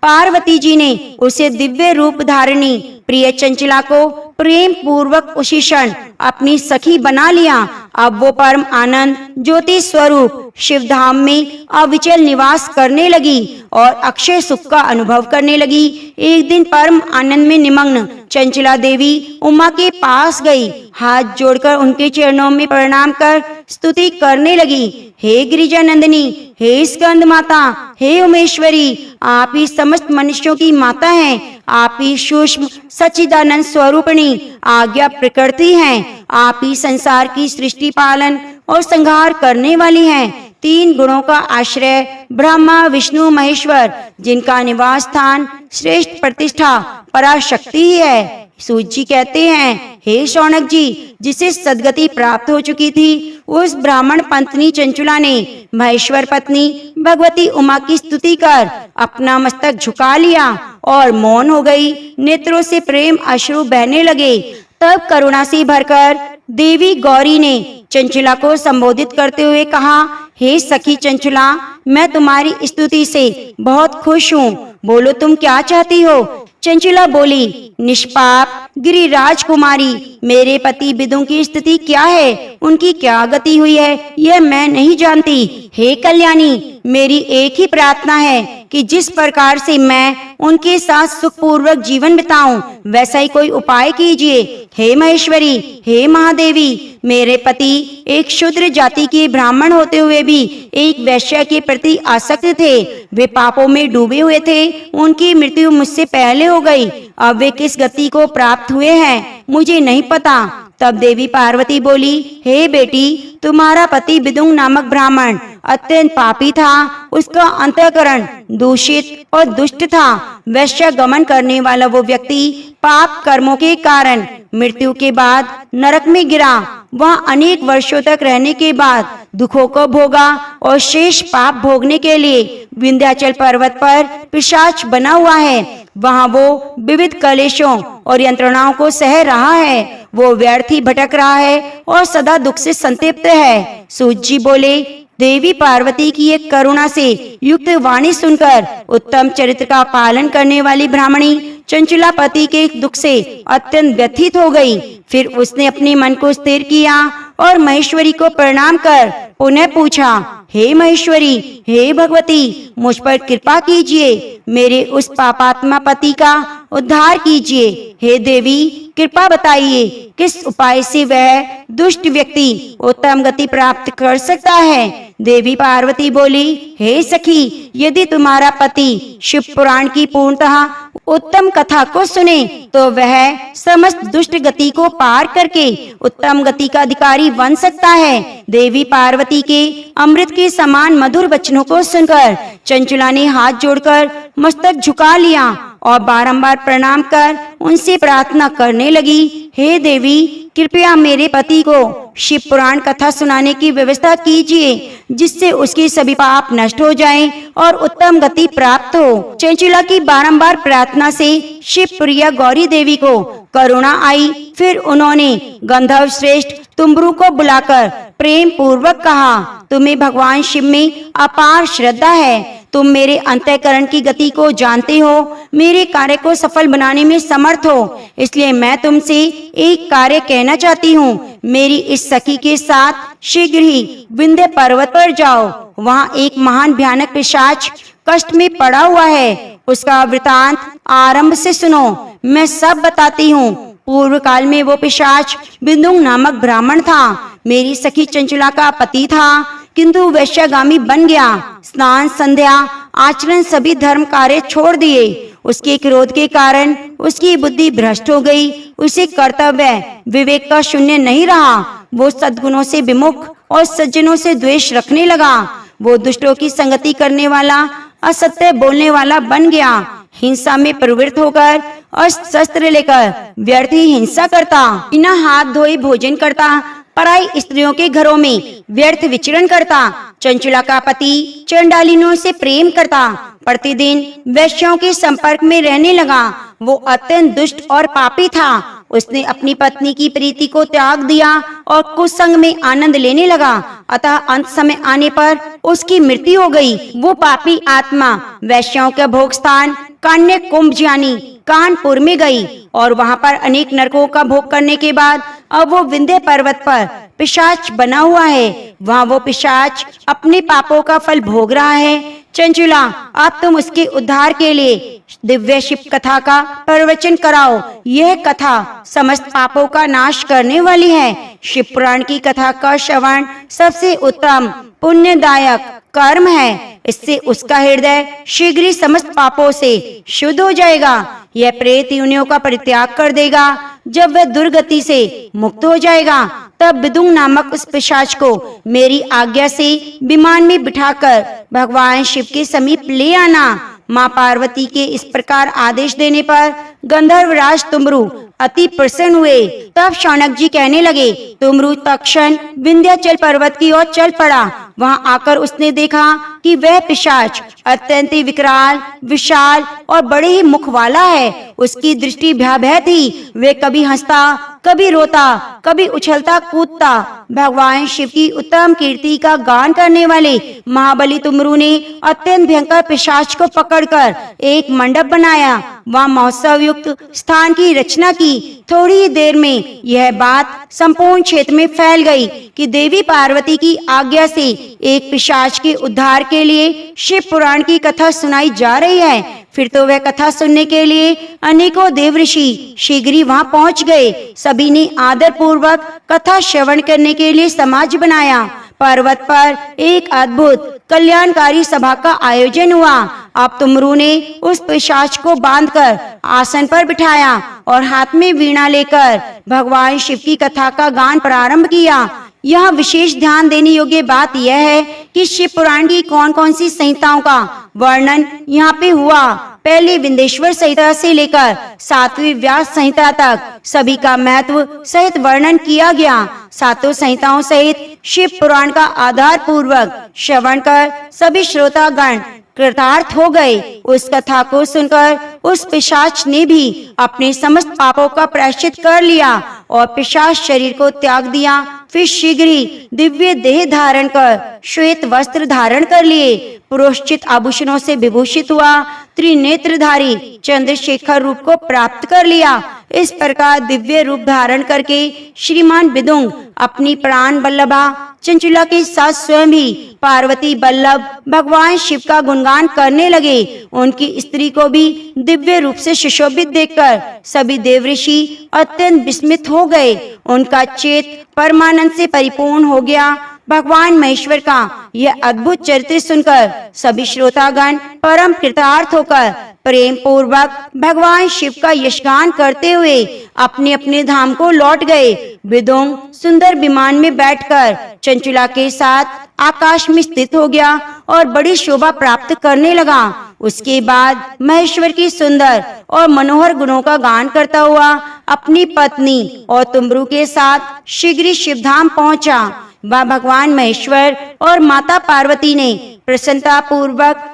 पार्वती जी ने उसे दिव्य रूप धारिणी प्रिय चंचला को प्रेम पूर्वक उसी क्षण अपनी सखी बना लिया। अब वो परम आनंद ज्योति स्वरूप शिव धाम में अविचल निवास करने लगी और अक्षय सुख का अनुभव करने लगी। एक दिन परम आनंद में निमग्न चंचला देवी उमा के पास गई, हाथ जोड़कर उनके चरणों में प्रणाम कर स्तुति करने लगी। हे गिरिजा नंदिनी, हे स्कंद माता, हे उमेश्वरी, आप ही समस्त मनुष्यों की माता हैं। आप ही सूक्ष्म सच्चिदानंद स्वरूपिणी आज्ञा प्रकृति हैं। आप ही संसार की सृष्टि पालन और संहार करने वाली हैं। तीन गुणों का आश्रय ब्रह्मा विष्णु महेश्वर, जिनका निवास स्थान श्रेष्ठ प्रतिष्ठा पराशक्ति ही है। सूत जी कहते हैं, हे शौनक जी, जिसे सदगति प्राप्त हो चुकी थी, उस ब्राह्मण पंथनी चंचला ने महेश्वर पत्नी भगवती उमा की स्तुति कर अपना मस्तक झुका लिया और मौन हो गई। नेत्रों से प्रेम अश्रु बहने लगे। तब करुणा से भरकर देवी गौरी ने चंचला को संबोधित करते हुए कहा, हे सखी चंचला, मैं तुम्हारी स्तुति से बहुत खुश हूँ। बोलो तुम क्या चाहती हो? चंचला बोली, निष्पाप गिरिराज कुमारी, मेरे पति बिदुं की स्थिति क्या है, उनकी क्या गति हुई है, यह मैं नहीं जानती। हे कल्याणी, मेरी एक ही प्रार्थना है कि जिस प्रकार से मैं उनके साथ सुखपूर्वक जीवन बिताऊं, वैसा ही कोई उपाय कीजिए। हे महेश्वरी, हे महादेवी, मेरे पति एक शूद्र जाति के ब्राह्मण होते हुए भी एक वैश्य के प्रति आसक्त थे। वे पापों में डूबे हुए थे। उनकी मृत्यु मुझसे पहले हो गई। अब वे किस गति को प्राप्त हुए हैं, मुझे नहीं पता। तब देवी पार्वती बोली, हे बेटी, तुम्हारा पति बिदुं नामक ब्राह्मण अत्यंत पापी था। उसका अंतःकरण दूषित और दुष्ट था। वैश्य गमन करने वाला वो व्यक्ति पाप कर्मों के कारण मृत्यु के बाद नरक में गिरा। वहाँ अनेक वर्षों तक रहने के बाद दुखों को भोगा और शेष पाप भोगने के लिए विंध्याचल पर्वत पर पिशाच बना हुआ है। वहाँ वो विविध कलेशों और यंत्रणाओं को सह रहा है। वो व्यर्थ ही भटक रहा है और सदा दुख से संतप्त है। सूत जी बोले, देवी पार्वती की एक करुणा से युक्त वाणी सुनकर उत्तम चरित्र का पालन करने वाली ब्राह्मणी चंचला पति के दुख से अत्यंत व्यथित हो गई। फिर उसने अपने मन को स्थिर किया और महेश्वरी को प्रणाम कर पुनः पूछा, हे महेश्वरी, हे भगवती, मुझ पर कृपा कीजिए, मेरे उस पापात्मा पति का उद्धार कीजिए। हे देवी, कृपा बताइए, किस उपाय से वह दुष्ट व्यक्ति उत्तम गति प्राप्त कर सकता है? देवी पार्वती बोली, हे सखी, यदि तुम्हारा पति शिव पुराण की पूर्णतः उत्तम कथा को सुने तो वह समस्त दुष्ट गति को पार करके उत्तम गति का अधिकारी बन सकता है। देवी पार्वती के अमृत के समान मधुर वचनों को सुनकर चंचला ने हाथ जोड़कर मस्तक झुका लिया और बारंबार प्रणाम कर उनसे प्रार्थना करने लगी, हे देवी, कृपया मेरे पति को शिव पुराण कथा सुनाने की व्यवस्था कीजिए, जिससे उसके सभी पाप नष्ट हो जाएं और उत्तम गति प्राप्त हो। चंचला की बारंबार प्रार्थना से शिव प्रिया गौरी देवी को करुणा आई। फिर उन्होंने गंधर्व श्रेष्ठ तुम्बरू को बुलाकर प्रेम पूर्वक कहा, तुम्हें भगवान शिव में अपार श्रद्धा है। तुम मेरे अंतःकरण की गति को जानते हो, मेरे कार्य को सफल बनाने में समर्थ हो। इसलिए मैं तुमसे एक कार्य कहना चाहती हूँ। मेरी इस सखी के साथ शीघ्र ही विंध्य पर्वत पर जाओ। वहाँ एक महान भयानक पिशाच कष्ट में पड़ा हुआ है। उसका वृतांत आरंभ से सुनो, मैं सब बताती हूँ। पूर्व काल में वो पिशाच बिंदु नामक ब्राह्मण था। मेरी सखी चंचला का पति था, किंतु वैश्यगामी बन गया। स्नान संध्या आचरण सभी धर्म कार्य छोड़ दिए। उसके क्रोध के कारण उसकी बुद्धि भ्रष्ट हो गई। उसे कर्तव्य विवेक का शून्य नहीं रहा। वो सद्गुणों से विमुख और सज्जनों से द्वेष रखने लगा। वो दुष्टों की संगति करने वाला, असत्य बोलने वाला बन गया। हिंसा में प्रवृत्त होकर और शस्त्र लेकर व्यर्थ ही हिंसा करता, बिना हाथ धोए भोजन करता, पराई स्त्रियों के घरों में व्यर्थ विचरण करता। चंचला का पति चंडालिनों से प्रेम करता, प्रतिदिन वैश्यों के संपर्क में रहने लगा। वो अत्यंत दुष्ट और पापी था। उसने अपनी पत्नी की प्रीति को त्याग दिया और कुसंग में आनंद लेने लगा। अतः अंत समय आने पर उसकी मृत्यु हो गई। वो पापी आत्मा वैश्यों का भोग स्थान कान्य कुंभ यानी कानपुर में गई और वहां पर अनेक नरकों का भोग करने के बाद अब वो विंध्य पर्वत पर पिशाच बना हुआ है। वहाँ वो पिशाच अपने पापों का फल भोग रहा है। चंचुला, अब तुम उसके उद्धार के लिए दिव्य शिव कथा का प्रवचन कराओ। यह कथा समस्त पापों का नाश करने वाली है। शिव पुराण की कथा का श्रवण सबसे उत्तम पुण्यदायक कर्म है। इससे उसका हृदय शीघ्र ही समस्त पापों से शुद्ध हो जाएगा। यह प्रेत योनियों का परित्याग कर देगा। जब वह दुर्गति से मुक्त हो जाएगा तब विदुंग नामक उस पिशाच को मेरी आज्ञा से विमान में बिठाकर भगवान शिव के समीप ले आना। माँ पार्वती के इस प्रकार आदेश देने पर गंधर्वराज तुमरु अति प्रसन्न हुए। तब शौनक जी कहने लगे, तुमरु तत्क्षण विंध्याचल पर्वत की ओर चल पड़ा। वहां आकर उसने देखा कि वह पिशाच अत्यंत ही विकराल, विशाल और बड़े ही मुख वाला है। उसकी दृष्टि भयावह थी। वे कभी हंसता, कभी रोता, कभी उछलता कूदता। भगवान शिव की उत्तम कीर्ति का गान करने वाले महाबली तुमरु ने अत्यंत भयंकर पिशाच को पकड़कर एक मंडप बनाया। वहाँ महोत्सव युक्त स्थान की रचना की। थोड़ी ही देर में यह बात संपूर्ण क्षेत्र में फैल गई कि देवी पार्वती की आज्ञा से एक पिशाच के उद्धार के लिए शिव पुराण की कथा सुनाई जा रही है। फिर तो वह कथा सुनने के लिए अनेकों देव ऋषि शीघ्र ही वहाँ पहुँच गए। सभी ने आदर पूर्वक कथा श्रवण करने के लिए समाज बनाया। पर्वत पर एक अद्भुत कल्याणकारी सभा का आयोजन हुआ। अब तुमरु ने उस पिशाच को बांधकर आसन पर बिठाया और हाथ में वीणा लेकर भगवान शिव की कथा का गान प्रारंभ किया। यह विशेष ध्यान देने योग्य बात यह है कि शिव पुराण की कौन कौन सी संहिताओं का वर्णन यहाँ पे हुआ। पहले विंध्येश्वर संहिता से लेकर 7वीं व्यास संहिता तक सभी का महत्व सहित वर्णन किया गया। सातों संहिताओं सहित शिव पुराण का आधार पूर्वक श्रवण कर सभी श्रोतागण कृतार्थ हो गए। उस कथा को सुनकर उस पिशाच ने भी अपने समस्त पापों का प्रायश्चित कर लिया और पिशाच शरीर को त्याग दिया। फिर शीघ्र ही दिव्य देह धारण कर श्वेत वस्त्र धारण कर लिए, पुरोष्चित आभूषणों से विभूषित हुआ, त्रिनेत्रधारी चंद्रशेखर रूप को प्राप्त कर लिया। इस प्रकार दिव्य रूप धारण करके श्रीमान विदुंग अपनी प्राण बल्लभा चंचुला के साथ स्वयं भी पार्वती बल्लभ भगवान शिव का गुणगान करने लगे। उनकी स्त्री को भी दिव्य रूप से सुशोभित देखकर सभी देव ऋषि अत्यंत विस्मित हो गए। उनका चेत परमानंद से परिपूर्ण हो गया। भगवान महेश्वर का यह अद्भुत चरित्र सुनकर सभी श्रोतागण परम कृतार्थ होकर प्रेम पूर्वक भगवान शिव का यशगान करते हुए अपने अपने धाम को लौट गए। विदुंग सुंदर विमान में बैठकर चंचुला के साथ आकाश में स्थित हो गया और बड़ी शोभा प्राप्त करने लगा। उसके बाद महेश्वर की सुंदर और मनोहर गुणों का गान करता हुआ अपनी पत्नी और तुमरु के साथ शीघ्र शिवधाम पहुंचा। वह भगवान महेश्वर और माता पार्वती ने प्रसन्नता पूर्वक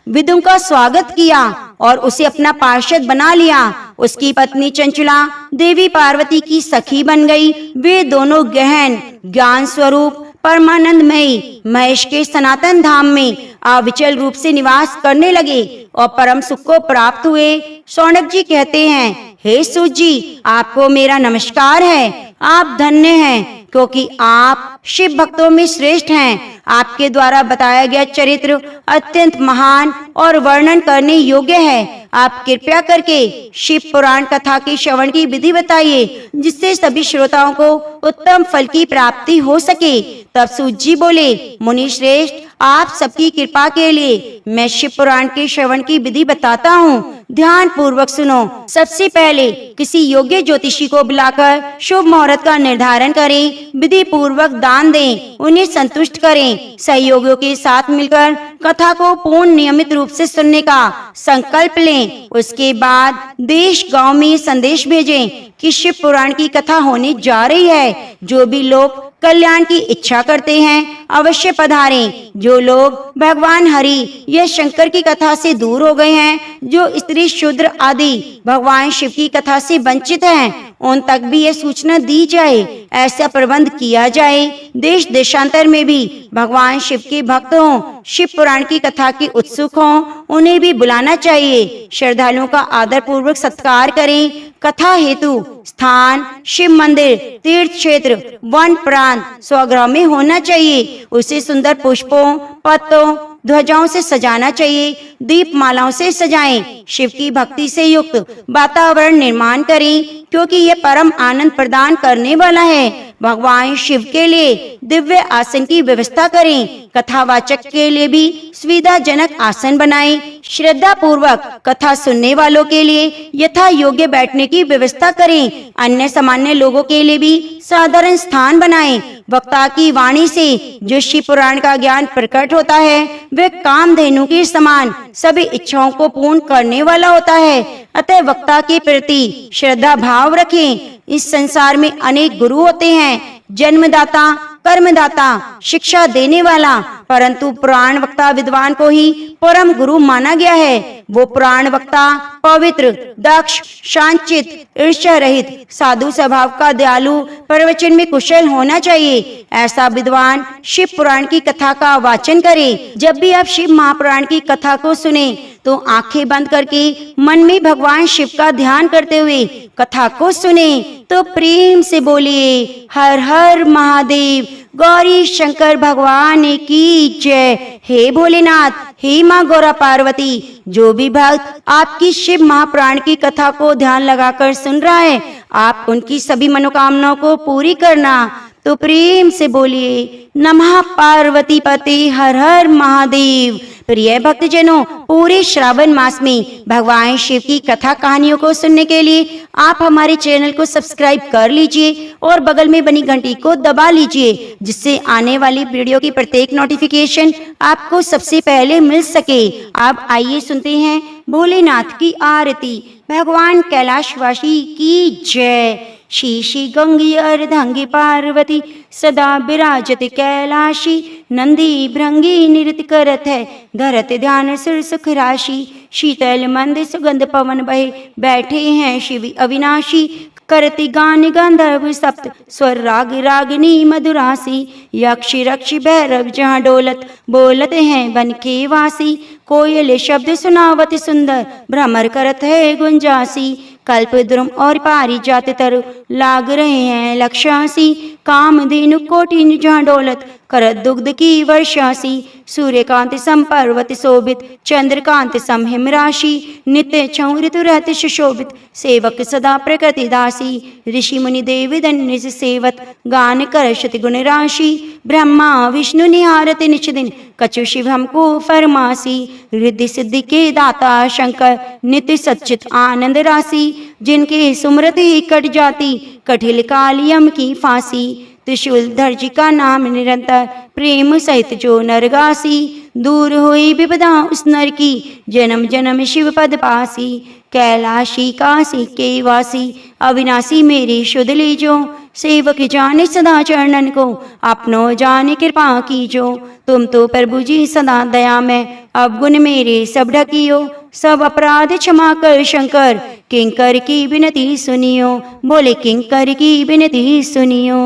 विदुंग का स्वागत किया और उसे अपना पार्षद बना लिया। उसकी पत्नी चंचुला देवी पार्वती की सखी बन गई। वे दोनों गहन ज्ञान स्वरूप परमानंदमयी महेश के सनातन धाम में अविचल रूप से निवास करने लगे और परम सुख को प्राप्त हुए। शौनक जी कहते हैं, हे सूत जी, आपको मेरा नमस्कार है। आप धन्य हैं क्योंकि आप शिव भक्तों में श्रेष्ठ हैं। आपके द्वारा बताया गया चरित्र अत्यंत महान और वर्णन करने योग्य है। आप कृपया करके शिव पुराण कथा के श्रवण की विधि बताइए जिससे सभी श्रोताओं को उत्तम फल की प्राप्ति हो सके। तब सूत जी बोले, मुनि श्रेष्ठ, आप सबकी कृपा के लिए मैं शिव पुराण के श्रवण की विधि बताता हूँ। ध्यान पूर्वक सुनो। सबसे पहले किसी योग्य ज्योतिषी को बुलाकर शुभ मुहूर्त का निर्धारण करें, विधि पूर्वक दान दें, उन्हें संतुष्ट करें। सहयोगियों के साथ मिलकर कथा को पूर्ण नियमित रूप से सुनने का संकल्प लें। उसके बाद देश गांव में संदेश भेजें कि शिव पुराण की कथा होने जा रही है। जो भी लोग कल्याण की इच्छा करते हैं अवश्य पधारें। जो लोग भगवान हरि या शंकर की कथा से दूर हो गए हैं, जो स्त्री शूद्र आदि भगवान शिव की कथा से वंचित हैं, उन तक भी यह सूचना दी जाए। ऐसा प्रबंध किया जाए। देश देशांतर में भी भगवान शिव के भक्त हों, शिव पुराण की कथा के उत्सुक हों, उन्हें भी बुलाना चाहिए। श्रद्धालुओं का आदर पूर्वक सत्कार करें। कथा हेतु स्थान शिव मंदिर, तीर्थ क्षेत्र, वन प्रांत, स्वगृह में होना चाहिए। उसे सुंदर पुष्पों, पत्तों, ध्वजाओं से सजाना चाहिए। दीप मालाओं से सजाएं। शिव की भक्ति से युक्त वातावरण निर्माण करें, क्योंकि यह परम आनंद प्रदान करने वाला है। भगवान शिव के लिए दिव्य आसन की व्यवस्था करें। कथावाचक के लिए भी सुविधाजनक आसन बनाएं। श्रद्धा पूर्वक कथा सुनने वालों के लिए यथा योग्य बैठने की व्यवस्था करें। अन्य सामान्य लोगों के लिए भी साधारण स्थान बनाएं। वक्ता की वाणी से जो शिव पुराण का ज्ञान प्रकट होता है, वे कामधेनु के समान सभी इच्छाओं को पूर्ण करने वाला होता है। अतः वक्ता के प्रति श्रद्धा भाव रखें। इस संसार में अनेक गुरु होते हैं, जन्मदाता, कर्मदाता, शिक्षा देने वाला, परंतु पुराण वक्ता विद्वान को ही परम गुरु माना गया है। वो पुराण वक्ता पवित्र, दक्ष, शांतचित, ईर्ष्या रहित, साधु स्वभाव का, दयालु, प्रवचन में कुशल होना चाहिए। ऐसा विद्वान शिव पुराण की कथा का वाचन करे। जब भी आप शिव महापुराण की कथा को सुने तो आंखें बंद करके मन में भगवान शिव का ध्यान करते हुए कथा को सुने। तो प्रेम से बोलिए हर हर महादेव, गौरी शंकर भगवान की जय। हे भोलेनाथ, हे माँ गौरा पार्वती, जो भी भक्त आपकी शिव महापुराण की कथा को ध्यान लगाकर सुन रहा है, आप उनकी सभी मनोकामनाओं को पूरी करना। तो प्रेम से बोलिए नमः पार्वती पते हर हर महादेव। प्रिय भक्तजनों, पूरे श्रावण मास में भगवान शिव की कथा कहानियों को सुनने के लिए आप हमारे चैनल को सब्सक्राइब कर लीजिए और बगल में बनी घंटी को दबा लीजिए, जिससे आने वाली वीडियो की प्रत्येक नोटिफिकेशन आपको सबसे पहले मिल सके। अब आइए सुनते हैं भोलेनाथ की आरती। भगवान कैलाशवासी की जय। शीशी गंगी अर्धांगी पार्वती, सदा विराजत कैलाशी। नंदी भृंगी नृत्य करत है, धरत ध्यान सिर सुख राशि। शीतल मंद सुगंध पवन बहे, बैठे हैं शिव अविनाशी। करति गान गंधर्व सप्त, स्वर राग रागिनी मधुरासी। यक्ष रक्ष भैरव जहाँ डोलत, बोलत हैं बन के वासी। कोयल शब्द सुनावत सुंदर, भ्रमर करत है गुंजासी। कल्प द्रुम और पारिजात तरु, लाग रहे हैं लक्षासी। कामधेनु कोटि जहाँ डोलत, करत दुग्ध की वर्षासी। सूर्यकांत सम पर्वत शोभित, चंद्रकांत सम हिम राशि। नित्य छौ ऋतु रहत सुशोभित, सेवक सदा प्रकृति दासी। ऋषि मुनि देव धन्य सेवत, गान करशति गुण राशि। ब्रह्मा विष्णु निहारत निच दिन, कछु शिव हमको फरमासी। रिद्धि सिद्धि के दाता शंकर, नित्य सच्चित आनंद राशि। जिनके सुमरत ही कट जाती, कठिल कालियम की फांसी। त्रिशूल धर्जी का नाम निरंतर, प्रेम सहित जो नरगासी। दूर हुई विपदा उस नर की, जन्म जन्म शिव पद पासी। कैलाशी काशी के वासी, अविनाशी मेरी शुद्ध लीजो। सेवक जाने सदा चरणन को, अपनो जाने कृपा कीजो। तुम तो प्रभु जी सदा दया में, अब गुण मेरे सब ढकियो। सब अपराध क्षमा कर शंकर, किंकर की विनती सुनियो। बोले किंकर की विनती सुनियो।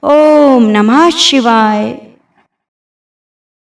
ओम नमः शिवाय।